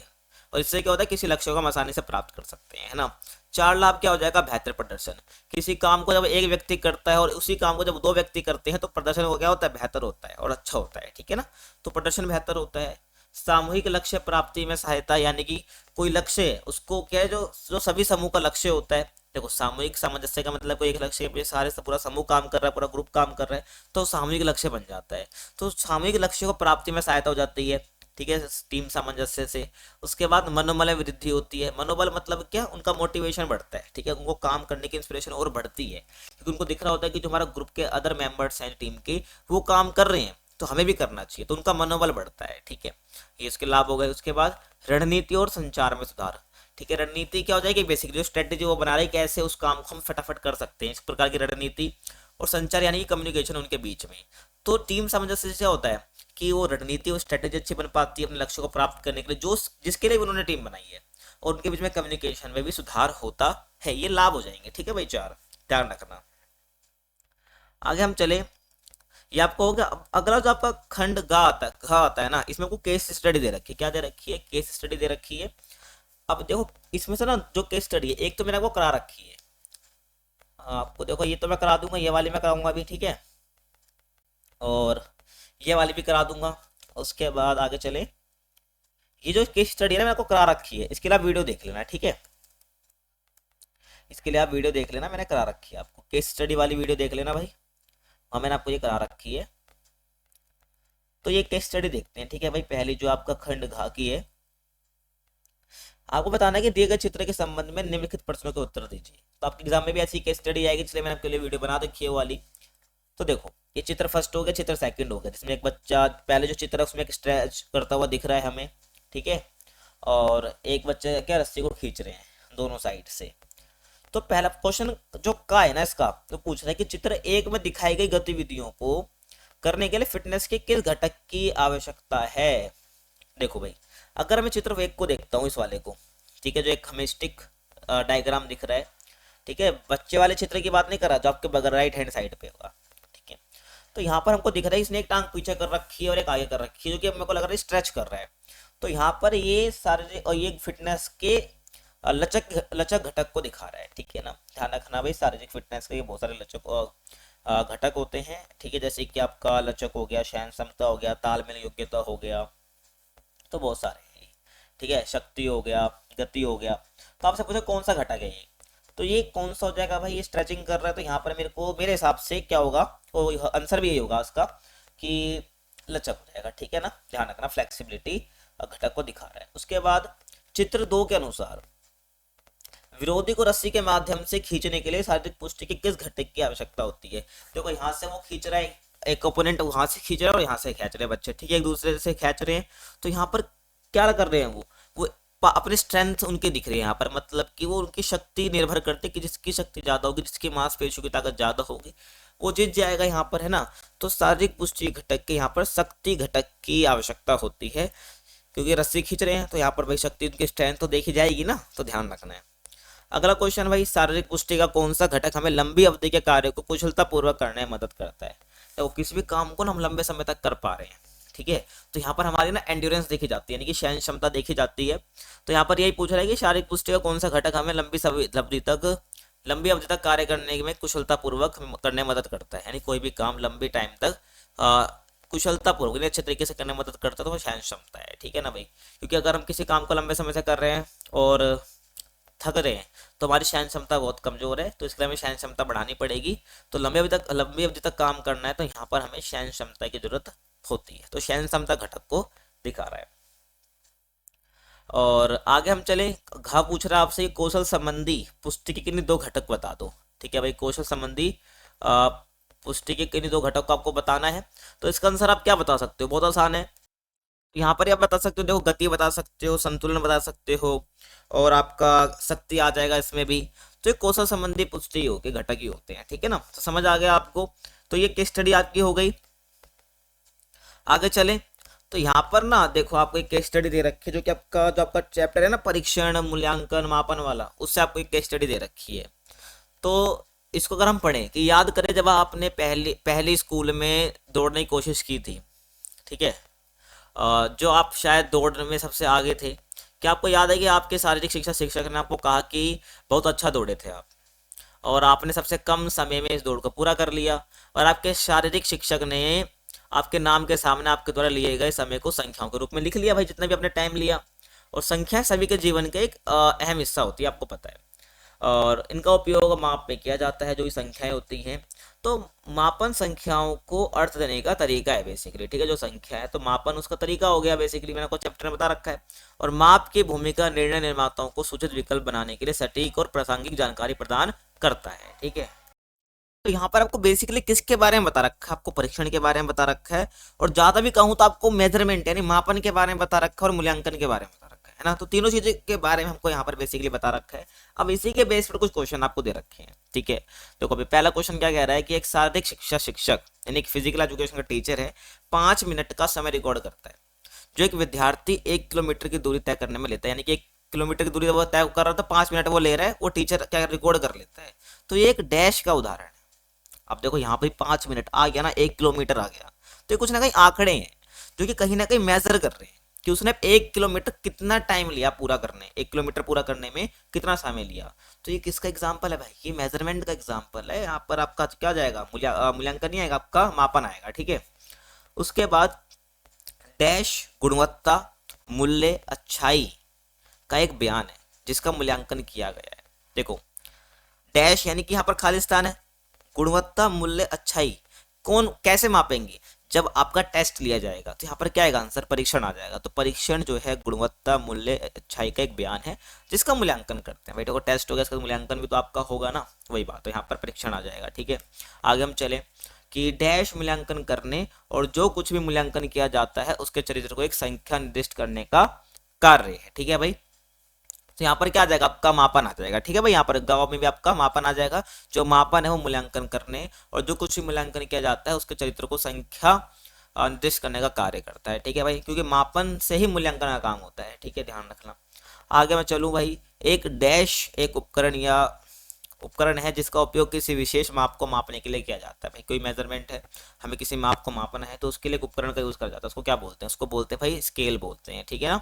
और इससे क्या होता है किसी लक्ष्य को हम आसानी से प्राप्त कर सकते हैं, है ना। 4 लाभ क्या हो जाएगा, बेहतर प्रदर्शन। किसी काम को जब एक व्यक्ति करता है और उसी काम को जब 2 व्यक्ति करते हैं तो प्रदर्शन को क्या होता है, बेहतर होता है और अच्छा होता है, ठीक है ना। तो प्रदर्शन बेहतर होता है। सामूहिक लक्ष्य प्राप्ति में सहायता, यानी कि कोई लक्ष्य है उसको क्या है, जो सभी समूह का लक्ष्य होता है, देखो सामूहिक सामंजस्य का मतलब कोई एक लक्ष्य के पीछे सारे पूरा समूह काम कर रहा है, पूरा ग्रुप काम कर रहा है, तो सामूहिक लक्ष्य बन जाता है। तो सामूहिक लक्ष्य को प्राप्ति में सहायता हो जाती है, ठीक है, टीम सामंजस्य से। उसके बाद मनोबल में वृद्धि होती है। मनोबल मतलब क्या, उनका मोटिवेशन बढ़ता है, ठीक है, उनको काम करने की इंस्पिरेशन और बढ़ती है, क्योंकि उनको दिख रहा होता है कि जो हमारा ग्रुप के अदर मेंबर्स हैं टीम के, वो काम कर रहे हैं तो हमें भी करना चाहिए, तो उनका मनोबल बढ़ता है, ठीक है, ये इसके लाभ हो गए। उसके बाद रणनीति और संचार में सुधार, ठीक है, रणनीति क्या हो जाएगी, बेसिकली जो स्ट्रेटेजी वो बना रहे हैं कैसे उस काम को हम फटाफट कर सकते हैं, इस प्रकार की रणनीति। और संचार यानी कि कम्युनिकेशन उनके बीच में। तो टीम सामंजस्य से क्या होता है कि वो रणनीति और स्ट्रेटेजी अच्छी बन पाती है अपने लक्ष्य को प्राप्त करने के लिए, जो जिसके लिए उन्होंने टीम बनाई है, और उनके बीच में कम्युनिकेशन में भी सुधार होता है। ये लाभ हो जाएंगे, ठीक है भाई, 4 ध्यान रखना। आगे हम चले, ये आपको हो गया। अगला जो आपका खंड घ आता है ना, इसमें आपको केस स्टडी दे रखी है। क्या दे रखी है, केस स्टडी दे रखी है। अब देखो इसमें से ना जो केस स्टडी है, एक तो मैंने आपको करा रखी है, आपको देखो ये तो मैं करा दूंगा, ये वाली मैं कराऊंगा अभी, ठीक है, और ये वाली भी करा दूंगा। उसके बाद आगे चले, ये जो केस स्टडी है ना, मैंने आपको करा रखी है, इसके लिए आप वीडियो देख लेना, ठीक है, इसके लिए आप वीडियो देख लेना, मैंने करा रखी है आपको, केस स्टडी वाली वीडियो देख लेना भाई, हाँ मैंने आपको ये करा रखी है। तो ये केस स्टडी देखते हैं, ठीक है भाई। पहली जो आपका खंड घा की है, आपको बताना है कि दिए गए चित्र के संबंध में निम्नलिखित प्रश्नों के उत्तर दीजिए। तो आपके एग्जाम में भी ऐसी केस स्टडी आएगी, इसलिए मैंने आपके लिए वीडियो बना रखी है वाली। तो देखो ये चित्र फर्स्ट हो गया, चित्र सेकंड हो गया, जिसमें एक बच्चा, पहले जो चित्र है उसमें एक स्ट्रेच करता हुआ दिख रहा है हमें, ठीक है, और एक बच्चे क्या रस्सी को खींच रहे हैं दोनों साइड से। तो पहला क्वेश्चन जो का है ना इसका, तो पूछ रहा है कि चित्र एक में दिखाई गई गतिविधियों को करने के लिए फिटनेस के किस घटक की आवश्यकता है। देखो भाई, अगर मैं चित्र एक को देखता हूँ, इस वाले को, ठीक है, जो एक हमें स्टिक डायग्राम दिख रहा है, ठीक है, बच्चे वाले चित्र की बात नहीं कर रहा, जो आपके बगल राइट हैंड साइड पे होगा, ठीक है। तो यहाँ पर हमको दिख रहा है इसने एक टांग पीछे कर रखी है और एक आगे कर रखी है, जो कि मेरे को लग रहा है स्ट्रेच कर रहा है। तो यहाँ पर ये सारे और ये फिटनेस के लचक लचक घटक को दिखा रहा है, ठीक है ना, ध्यान रखना भाई। शारीरिक फिटनेस के बहुत सारे लचक घटक होते हैं, ठीक है, जैसे कि आपका लचक हो गया, सहन क्षमता हो गया, तालमेल योग्यता हो गया, तो बहुत सारे हैं, ठीक है, शक्ति हो गया, गति हो गया। तो आपसे पूछा कौन सा घटक है ये, तो ये कौन सा हो जाएगा भाई, ये स्ट्रेचिंग कर रहा है, तो यहाँ पर मेरे को मेरे हिसाब से क्या होगा, तो आंसर भी यही होगा उसका कि लचक हो जाएगा, ठीक है ना, ध्यान रखना, फ्लेक्सिबिलिटी घटक को दिखा रहा है। उसके बाद चित्र 2 के अनुसार विरोधी को रस्सी के माध्यम से खींचने के लिए शारीरिक पुष्टि के किस घटक की आवश्यकता होती है। देखो यहाँ से वो खींच रहा है, एक ओपोनेंट वहां से खींच रहा है और यहाँ से खींच रहे हैं बच्चे, ठीक है, एक दूसरे से खींच रहे हैं। तो यहाँ पर क्या कर रहे हैं वो अपने स्ट्रेंथ उनके दिख रहे हैं यहाँ पर, मतलब कि वो उनकी शक्ति निर्भर करते कि जिसकी शक्ति ज्यादा होगी, जिसकी मांसपेशियों की ताकत ज्यादा होगी, वो जीत जाएगा यहाँ पर, है ना। तो शारीरिक पुष्टि घटक के यहाँ पर शक्ति घटक की आवश्यकता होती है, क्योंकि रस्सी खींच रहे हैं, तो यहाँ पर भाई शक्ति उनकी स्ट्रेंथ तो देखी जाएगी ना, तो ध्यान रखना है। अगला क्वेश्चन भाई, शारीरिक पुष्टि का कौन सा घटक हमें लंबी अवधि के कार्य को कुशलता पूर्वक करने में मदद करता है। तो किसी भी काम को ना हम लंबे समय तक कर पा रहे हैं, ठीक है, तो यहाँ पर हमारी ना एंड्योरेंस देखी जाती है, यानी कि सहन क्षमता देखी जाती है। तो यहाँ पर यही पूछ रहा है कि शारीरिक पुष्टि का कौन सा घटक हमें लंबी अवधि तक कार्य करने में कुशलता पूर्वक करने में मदद करता है, यानी कोई भी काम लंबी टाइम तक कुशलता पूर्वक अच्छे तरीके से करने में मदद करता है, तो वो सहन क्षमता है, ठीक है ना भाई। क्योंकि अगर हम किसी काम को लंबे समय से कर रहे हैं और थक रहे हैं, तो हमारी सहन क्षमता बहुत कमजोर है, तो इसलिए हमें सहन क्षमता बढ़ानी पड़ेगी। तो लंबी अवधि तक काम करना है, तो यहाँ पर हमें सहन क्षमता की जरूरत होती है, तो सहन क्षमता घटक को दिखा रहा है। और आगे हम चले, घा पूछ रहा है आपसे कौशल संबंधी पुष्टि के किन्हीं 2 घटक बता दो, ठीक है भाई, कौशल संबंधी पुष्टि के किन्हीं 2 घटक को आपको बताना है। तो इसका आंसर आप क्या बता सकते हो, बहुत आसान है, यहाँ पर आप बता सकते हो, देखो गति बता सकते हो, संतुलन बता सकते हो, और आपका शक्ति आ जाएगा इसमें भी। तो ये कौशल संबंधी पुष्टि के घटक ही होते हैं, ठीक है ना, तो समझ आ गया आपको। तो ये केस स्टडी आपकी हो गई। आगे चले, तो यहाँ पर ना देखो आपको एक केस स्टडी दे रखी है, जो कि आपका चैप्टर है ना, परीक्षण मूल्यांकन मापन वाला, उससे आपको एक केस स्टडी दे रखी है। तो इसको अगर हम पढ़ें कि याद करें जब आपने पहली स्कूल में दौड़ने की कोशिश की थी, ठीक है, जो आप शायद दौड़ में सबसे आगे थे, क्या आपको याद है कि आपके शारीरिक शिक्षा शिक्षक ने आपको कहा कि बहुत अच्छा दौड़े थे आप, और आपने सबसे कम समय में इस दौड़ को पूरा कर लिया, और आपके शारीरिक शिक्षक ने आपके नाम के सामने आपके द्वारा लिए गए समय को संख्याओं के रूप में लिख लिया भाई, जितना भी आपने टाइम लिया। और संख्या सभी के जीवन का एक अहम हिस्सा होती है, आपको पता है। और इनका उपयोग माप में किया जाता है, जो भी संख्याएं होती हैं। तो मापन संख्याओं को अर्थ देने का तरीका है बेसिकली, ठीक है। जो संख्या है तो मापन उसका तरीका हो गया बेसिकली, मैंने आपको चैप्टर में बता रखा है। और माप की भूमिका निर्णय निर्माताओं को सूचित विकल्प बनाने के लिए सटीक और प्रासंगिक जानकारी प्रदान करता है, ठीक है। तो यहाँ पर आपको बेसिकली किसके बारे में बता रखा है, आपको परीक्षण के बारे में बता रखा है, और ज्यादा भी कहूँ तो आपको मेजरमेंट यानी मापन के बारे में बता रखा है, और मूल्यांकन के बारे में बता रखा है ना। तो तीनों चीजों के बारे में हमको यहाँ पर बेसिकली बता रखा है। अब इसी के बेस पर कुछ क्वेश्चन आपको दे रखे हैं, ठीक है। तो अभी पहला क्वेश्चन क्या कह रहा है कि एक शारीरिक शिक्षा शिक्षक यानी एक फिजिकल एजुकेशन का टीचर है, 5 मिनट का समय रिकॉर्ड करता है, जो एक विद्यार्थी 1 किलोमीटर की दूरी तय करने में लेता है। यानी कि 1 किलोमीटर की दूरी वो तय कर रहा था, 5 मिनट वो ले रहा है, वो टीचर क्या रिकॉर्ड कर लेता है। तो ये एक डैश का उदाहरण है। अब देखो यहाँ पे 5 मिनट आ गया ना, 1 किलोमीटर आ गया, तो ये कुछ ना कहीं आंकड़े हैं जो कि कहीं ना कहीं मेजर कर रहे हैं कि उसने 1 किलोमीटर कितना टाइम लिया पूरा करने, 1 किलोमीटर पूरा करने में कितना समय लिया। तो ये किसका एग्जाम्पल है भाई, ये मेजरमेंट का एग्जाम्पल है। यहाँ पर आपका क्या जाएगा, मूल्यांकन नहीं आएगा, आपका मापन आएगा, ठीक है। उसके बाद डैश गुणवत्ता मूल्य अच्छाई का एक बयान है जिसका मूल्यांकन किया गया है। देखो डैश यानी कि यहाँ पर खाली स्थान है, गुणवत्ता मूल्य अच्छाई कौन कैसे मापेंगे, जब आपका टेस्ट लिया जाएगा। तो यहाँ पर क्या आएगा आंसर, परीक्षण आ जाएगा। तो परीक्षण जो है गुणवत्ता मूल्य अच्छाई का एक बयान है जिसका मूल्यांकन करते हैं। बेटे को टेस्ट हो गया, इसका मूल्यांकन भी तो आपका होगा ना, वही बात। तो यहाँ पर परीक्षण आ जाएगा, ठीक है। आगे हम चले कि डैश मूल्यांकन करने और जो कुछ भी मूल्यांकन किया जाता है उसके चरित्र को एक संख्या निर्दिष्ट करने का कार्य है, ठीक है भाई। तो यहाँ पर क्या आ जाएगा, आपका मापन आ जाएगा, ठीक है भाई। यहाँ पर गाँव में भी आपका मापन आ जाएगा। जो मापन है वो मूल्यांकन करने और जो कुछ भी मूल्यांकन किया जाता है उसके चरित्र को संख्या निर्दिष्ट करने का कार्य करता है, ठीक है भाई। क्योंकि मापन से ही मूल्यांकन का काम होता है, ठीक है, ध्यान रखना। आगे मैं चलूँ भाई, एक डैश एक उपकरण है जिसका उपयोग किसी विशेष माप को मापने के लिए किया जाता है। भाई कोई मेजरमेंट है, हमें किसी माप को मापना है तो उसके लिए एक उपकरण का यूज करा जाता है। उसको क्या बोलते हैं, उसको बोलते हैं भाई स्केल बोलते हैं, ठीक है ना,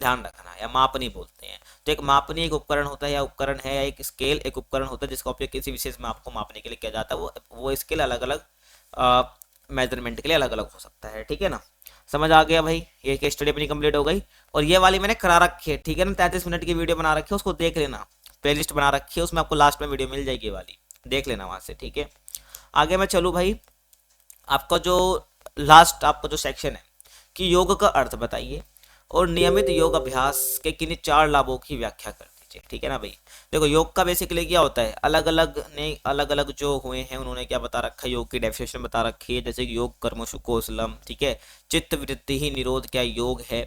ध्यान रखना। या मापनी बोलते हैं। तो एक मापनी एक उपकरण होता है, या उपकरण है, या एक स्केल एक उपकरण होता है जिसका उपयोग किसी विशेष माप को मापने के लिए किया जाता है। वो स्केल अलग अलग मेजरमेंट के लिए अलग अलग हो सकता है, ठीक है ना। समझ आ गया भाई, ये केस स्टडी अपनी कंप्लीट हो गई। और ये वाली मैंने करा रखी है, ठीक है ना, 33 मिनट की वीडियो बना रखी है, उसको देख लेना। प्लेलिस्ट बना रखी है, उसमें आपको लास्ट में वीडियो मिल जाएगी वाली, देख लेना वहां से, ठीक है। आगे मैं चलूँ भाई, आपका जो लास्ट आपका जो सेक्शन है कि योग का अर्थ बताइए और नियमित योग अभ्यास के किन्हीं 4 लाभों की व्याख्या कर दीजिए, ठीक है ना भाई। देखो योग का बेसिकली क्या होता है, अलग अलग जो हुए हैं उन्होंने क्या बता रखा है, योग की डेफिनेशन बता रखी है, जैसे कि योग कर्मसु कौशलम, ठीक है, चित्त वृत्ति ही निरोध क्या योग है।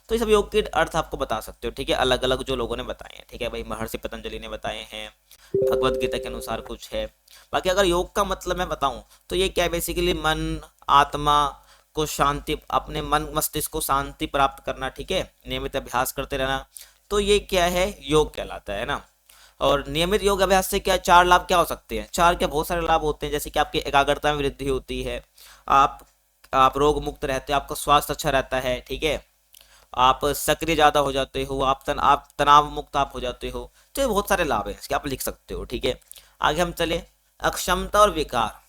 तो ये सब योग के अर्थ आपको बता सकते हो, ठीक है, अलग अलग जो लोगों ने बताए हैं, ठीक है भाई। महर्षि पतंजलि ने बताए हैं, भगवत गीता के अनुसार कुछ है। बाकी अगर योग का मतलब मैं बताऊं तो ये क्या है, बेसिकली मन आत्मा को शांति, अपने मन मस्तिष्क को शांति प्राप्त करना, ठीक है, नियमित अभ्यास करते रहना। तो ये क्या है, योग कहलाता है ना। और नियमित योग अभ्यास से क्या 4 लाभ क्या हो सकते हैं, 4 क्या बहुत सारे लाभ होते हैं। जैसे कि आपकी एकाग्रता में वृद्धि होती है, आप आप रोग मुक्त रहते हैं, आपका स्वास्थ्य अच्छा रहता है, ठीक है, आप सक्रिय ज्यादा हो जाते हो, आप तनाव मुक्त आप हो जाते हो। तो ये बहुत सारे लाभ हैं इसके, आप लिख सकते हो, ठीक है। आगे हम चले, अक्षमता और विकार।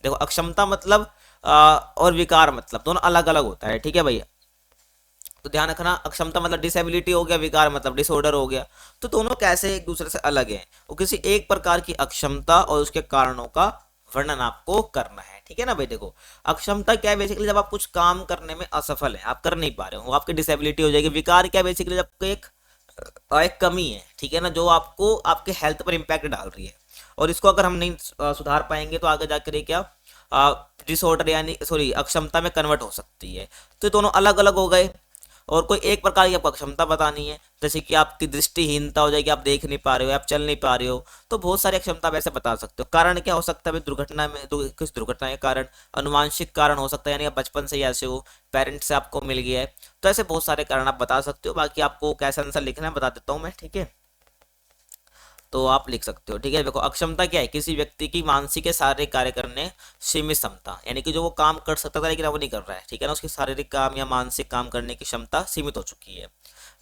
देखो अक्षमता मतलब और विकार मतलब दोनों अलग अलग होता है, ठीक है भैया। तो ध्यान रखना, अक्षमता मतलब डिसेबिलिटी हो गया, विकार मतलब डिसऑर्डर हो गया। तो दोनों कैसे एक दूसरे से अलग हैं, वो किसी एक प्रकार की अक्षमता और उसके कारणों का वर्णन आपको करना है, ठीक है ना भाई। देखो अक्षमता क्या है, बेसिकली जब आप कुछ काम करने में असफल है, आप कर नहीं पा रहे हो, वो आपकी डिसेबिलिटी हो जाएगी। विकार क्या है, बेसिकली जब एक कमी है, ठीक है ना, जो आपको आपके हेल्थ पर इम्पैक्ट डाल रही है, और इसको अगर हम नहीं सुधार पाएंगे तो आगे जाकर क्या डिसऑर्डर यानी सॉरी अक्षमता में कन्वर्ट हो सकती है। तो दोनों अलग अलग हो गए। और कोई एक प्रकार की आपको अक्षमता बतानी है, जैसे कि आपकी दृष्टिहीनता हो जाएगी, आप देख नहीं पा रहे हो, आप चल नहीं पा रहे हो। तो बहुत सारी अक्षमता वैसे बता सकते हो। कारण क्या हो सकता है, दुर्घटना में किस दुर्घटना के कारण, अनुवांशिक कारण हो सकता है, यानी आप बचपन से ही ऐसे हो, पेरेंट्स से आपको मिल गया है। तो ऐसे बहुत सारे कारण आप बता सकते हो। बाकी आपको कैसा आंसर लिखना है बता देता हूँ मैं, ठीक है, तो आप लिख सकते हो, ठीक है। देखो अक्षमता क्या है, किसी व्यक्ति की मानसिक या शारीरिक कार्य करने सीमित क्षमता, यानी कि जो वो काम कर सकता था लेकिन अब वो नहीं कर रहा है, ठीक है ना, उसकी शारीरिक काम या मानसिक काम करने की क्षमता सीमित हो चुकी है।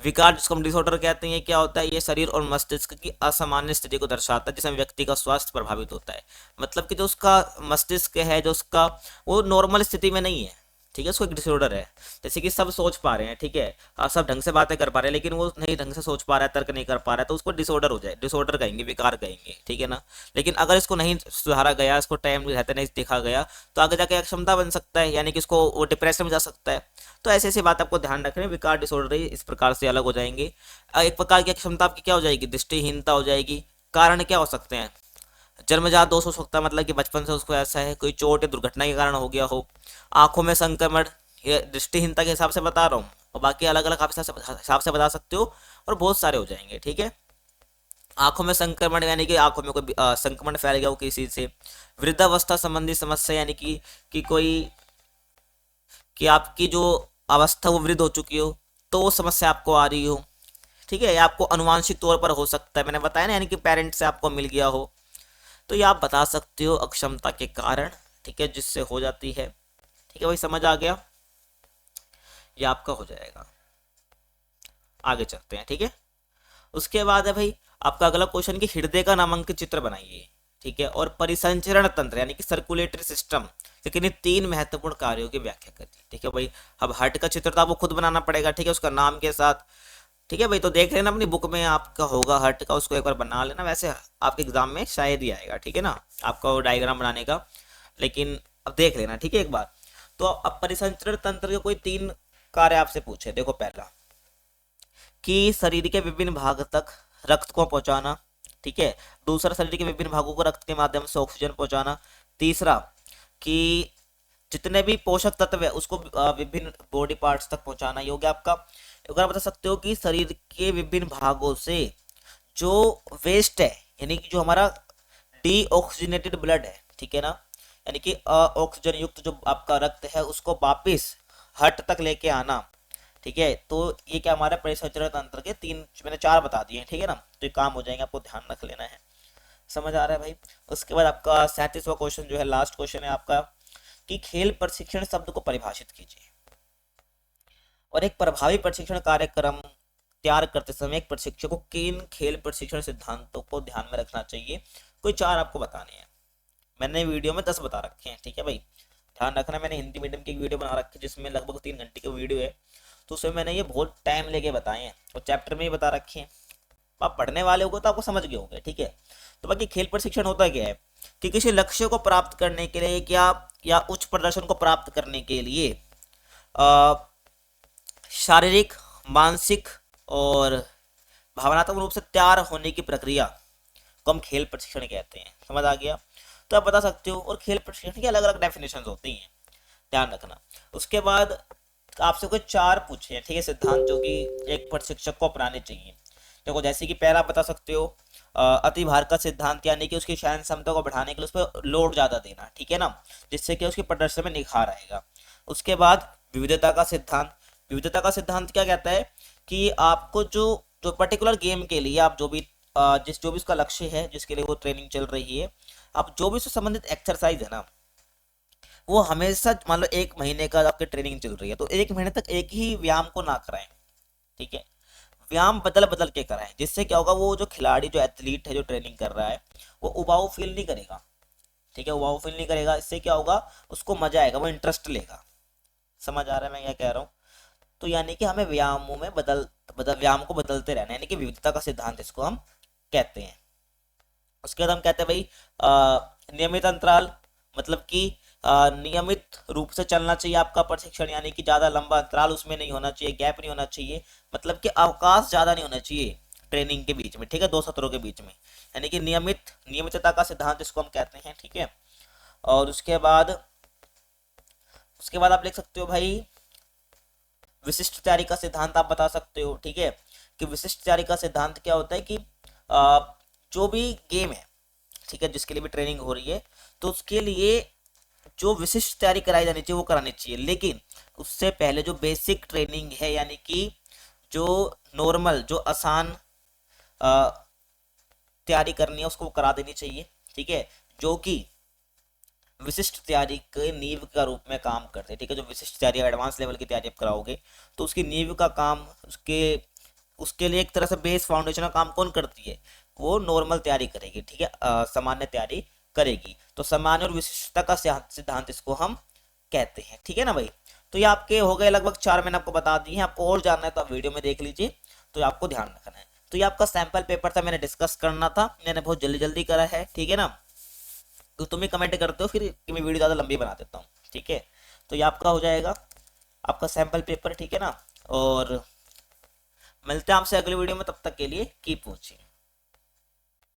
विकार जिसको हम डिसऑर्डर कहते हैं, क्या होता है, ये शरीर और मस्तिष्क की असामान्य स्थिति को दर्शाता है, जिसमें व्यक्ति का स्वास्थ्य प्रभावित होता है। मतलब कि जो उसका मस्तिष्क है, जो उसका वो नॉर्मल स्थिति में नहीं है, ठीक है, उसको एक डिसऑर्डर है। जैसे कि सब सोच पा रहे हैं, ठीक है, सब ढंग से बातें कर पा रहे हैं, लेकिन वो नहीं ढंग से सोच पा रहा है, तर्क नहीं कर पा रहा है, तो उसको डिसऑर्डर हो जाए, डिसऑर्डर कहेंगे, विकार कहेंगे, ठीक है ना। लेकिन अगर इसको नहीं सुधारा गया, इसको टाइम रहते नहीं देखा गया, तो आगे जाके अक्षमता बन सकता है, यानी कि इसको वो डिप्रेशन में जा सकता है। तो ऐसी ऐसी बात आपको ध्यान रखनी है, विकार डिसऑर्डर इस प्रकार से अलग हो जाएंगे। एक प्रकार की अक्षमता आपकी क्या हो जाएगी, दृष्टिहीनता हो जाएगी। कारण क्या हो सकते हैं, जन्मजात दोष हो सकता है, मतलब कि बचपन से उसको ऐसा है, कोई चोट या दुर्घटना के कारण हो गया हो। आंखों में संक्रमण, ये दृष्टिहीनता के हिसाब से बता रहा हूँ, और बाकी अलग अलग आप हिसाब से बता सकते हो, और बहुत सारे हो जाएंगे, ठीक है। आंखों में संक्रमण यानी कि आंखों में कोई संक्रमण फैल गया हो किसी से। वृद्धावस्था संबंधी समस्या यानी कि कोई कि आपकी जो अवस्था वो वृद्ध हो चुकी हो, तो वो समस्या आपको आ रही हो, ठीक है। या आपको अनुवांशिक तौर पर हो सकता है, मैंने बताया ना, यानी कि पेरेंट से आपको मिल गया हो, तो ये आप बता सकते हो अक्षमता के कारण, ठीक है, जिससे हो जाती है। ठीक है भाई, समझ आ गया, ये आपका हो जाएगा। आगे चलते हैं, ठीक है। उसके बाद है भाई आपका अगला क्वेश्चन कि हृदय का नामांकित चित्र बनाइए, ठीक है, और परिसंचरण तंत्र यानी कि सर्कुलेटरी सिस्टम, लेकिन ये 3 महत्वपूर्ण कार्यों की व्याख्या करिए, ठीक है भाई। अब हार्ट का चित्र तो आपको खुद बनाना पड़ेगा, ठीक है, उसका नाम के साथ, ठीक है भाई। तो देख लेना अपनी बुक में आपका होगा हार्ट का, उसको एक बार बना लेना, वैसे आपके एग्जाम में शायद ही आएगा, ठीक है ना, आपका वो डायग्राम बनाने का, लेकिन अब देख लेना, ठीक है, एक बार। तो अब परिसंचरण तंत्र के कोई 3 कार्य आपसे पूछे, देखो, पहला कि शरीर के विभिन्न भाग तक रक्त को पहुंचाना, ठीक है। दूसरा, शरीर के विभिन्न भागों को रक्त के माध्यम से ऑक्सीजन पहुंचाना। तीसरा, कि जितने भी पोषक तत्व है उसको विभिन्न बॉडी पार्ट्स तक पहुंचाना। ये हो गया आपका। अगर बता सकते हो कि शरीर के विभिन्न भागों से जो वेस्ट है, यानी कि जो हमारा डीऑक्सीजनेटेड ब्लड है, ठीक है ना, यानी कि ऑक्सीजन युक्त जो आपका रक्त है उसको वापिस हट तक लेके आना, ठीक है। तो ये क्या हमारे परिसंचरण तंत्र के 3, मैंने 4 बता दिए हैं, ठीक है ना, तो ये काम हो जाएंगे, आपको ध्यान रख लेना है। समझ आ रहा है भाई। उसके बाद आपका 37वां क्वेश्चन जो है, लास्ट क्वेश्चन है आपका, कि खेल प्रशिक्षण शब्द को परिभाषित कीजिए। और एक प्रभावी प्रशिक्षण कार्यक्रम तैयार करते समय एक प्रशिक्षक को किन खेल प्रशिक्षण सिद्धांतों को ध्यान में रखना चाहिए, कोई 4 आपको बताने हैं। मैंने वीडियो में 10 बता रखे हैं, ठीक है भाई, ध्यान रखना। मैंने हिंदी मीडियम की एक वीडियो बना रखी है जिसमें लगभग 3 घंटे की वीडियो है, तो उसमें मैंने ये बहुत टाइम लेके बताए हैं, और चैप्टर में ही बता रखे हैं। आप पढ़ने वाले होगे तो आपको समझ गए होंगे, ठीक है। तो बाकी खेल प्रशिक्षण होता क्या है कि किसी लक्ष्य को प्राप्त करने के लिए क्या, या उच्च प्रदर्शन को प्राप्त करने के लिए शारीरिक, मानसिक और भावनात्मक रूप से तैयार होने की प्रक्रिया को हम खेल प्रशिक्षण कहते हैं। समझ आ गया। तो आप बता सकते हो, और खेल प्रशिक्षण की अलग अलग डेफिनेशन होती हैं, ध्यान रखना। उसके बाद आपसे कोई 4 पूछे हैं, ठीक है, सिद्धांत जो कि एक प्रशिक्षक को अपनाने चाहिए। देखो, जैसे कि पहला बता सकते हो अति भार का सिद्धांत, यानी कि उसकी सहन क्षमता को बढ़ाने के लिए उस पर लोड ज्यादा देना, ठीक है ना, जिससे कि उसके प्रदर्शन में निखार आएगा। उसके बाद विविधता का सिद्धांत। विविधता का सिद्धांत क्या कहता है कि आपको जो जो पर्टिकुलर गेम के लिए आप जो भी जो भी उसका लक्ष्य है, जिसके लिए वो ट्रेनिंग चल रही है, आप जो भी उससे संबंधित एक्सरसाइज है ना, वो हमेशा, मान लो 1 महीने का आपकी ट्रेनिंग चल रही है, तो 1 महीने तक एक ही व्यायाम को ना कराएं, ठीक है, व्यायाम बदल बदल के कराएं। जिससे क्या होगा, वो जो खिलाड़ी, जो एथलीट है, जो ट्रेनिंग कर रहा है, वो उबाऊ फील नहीं करेगा, ठीक है, उबाऊ फील नहीं करेगा। इससे क्या होगा, उसको मजा आएगा, वो इंटरेस्ट लेगा। समझ आ रहा है मैं क्या कह रहा हूँ। तो यानी कि हमें व्यायामों में व्यायाम को बदलते रहना, यानी कि विविधता का सिद्धांत इसको हम कहते हैं। उसके बाद हम कहते हैं भाई नियमित अंतराल, मतलब कि नियमित रूप से चलना चाहिए आपका प्रशिक्षण, यानी कि ज्यादा लंबा अंतराल उसमें नहीं होना चाहिए, गैप नहीं होना चाहिए, मतलब कि अवकाश ज्यादा नहीं होना चाहिए ट्रेनिंग के बीच में, ठीक है, 2 सत्रों के बीच में, यानी कि नियमितता का सिद्धांत इसको हम कहते हैं, ठीक है। और उसके बाद आप लिख सकते हो भाई विशिष्ट तैयारी का सिद्धांत, आप बता सकते हो, ठीक है, कि विशिष्ट तैयारी का सिद्धांत क्या होता है कि जो भी गेम है, ठीक है, जिसके लिए भी ट्रेनिंग हो रही है, तो उसके लिए जो विशिष्ट तैयारी कराई जानी चाहिए वो करानी चाहिए, लेकिन उससे पहले जो बेसिक ट्रेनिंग है, यानी कि जो नॉर्मल, जो आसान तैयारी करनी है, उसको करा देनी चाहिए, ठीक है, जो कि विशिष्ट तैयारी के नींव का रूप में काम करते हैं, ठीक है। जो विशिष्ट तैयारी, एडवांस लेवल की तैयारी आप कराओगे, तो उसकी नींव का काम, उसके लिए एक तरह से बेस फाउंडेशन का काम कौन करती है, वो नॉर्मल तैयारी करेगी, ठीक है, सामान्य तैयारी करेगी। तो सामान्य और विशिष्टता का सिद्धांत इसको हम कहते हैं, ठीक है ना भाई। तो ये आपके हो गए लगभग 4 मैंने आपको बता दिए हैं। आपको और जानना है तो आप वीडियो में देख लीजिए, तो ये आपको ध्यान रखना है। तो ये आपका सैंपल पेपर था, मैंने डिस्कस करना था, मैंने बहुत जल्दी जल्दी करा है, ठीक है ना। तो तुम ही कमेंट करते हो फिर कि मैं वीडियो ज़्यादा लंबी बना देता हूँ, ठीक है। तो ये आपका हो जाएगा आपका सैंपल पेपर, ठीक है ना। और मिलते हैं आपसे अगली वीडियो में, तब तक के लिए कीप वॉचिंग।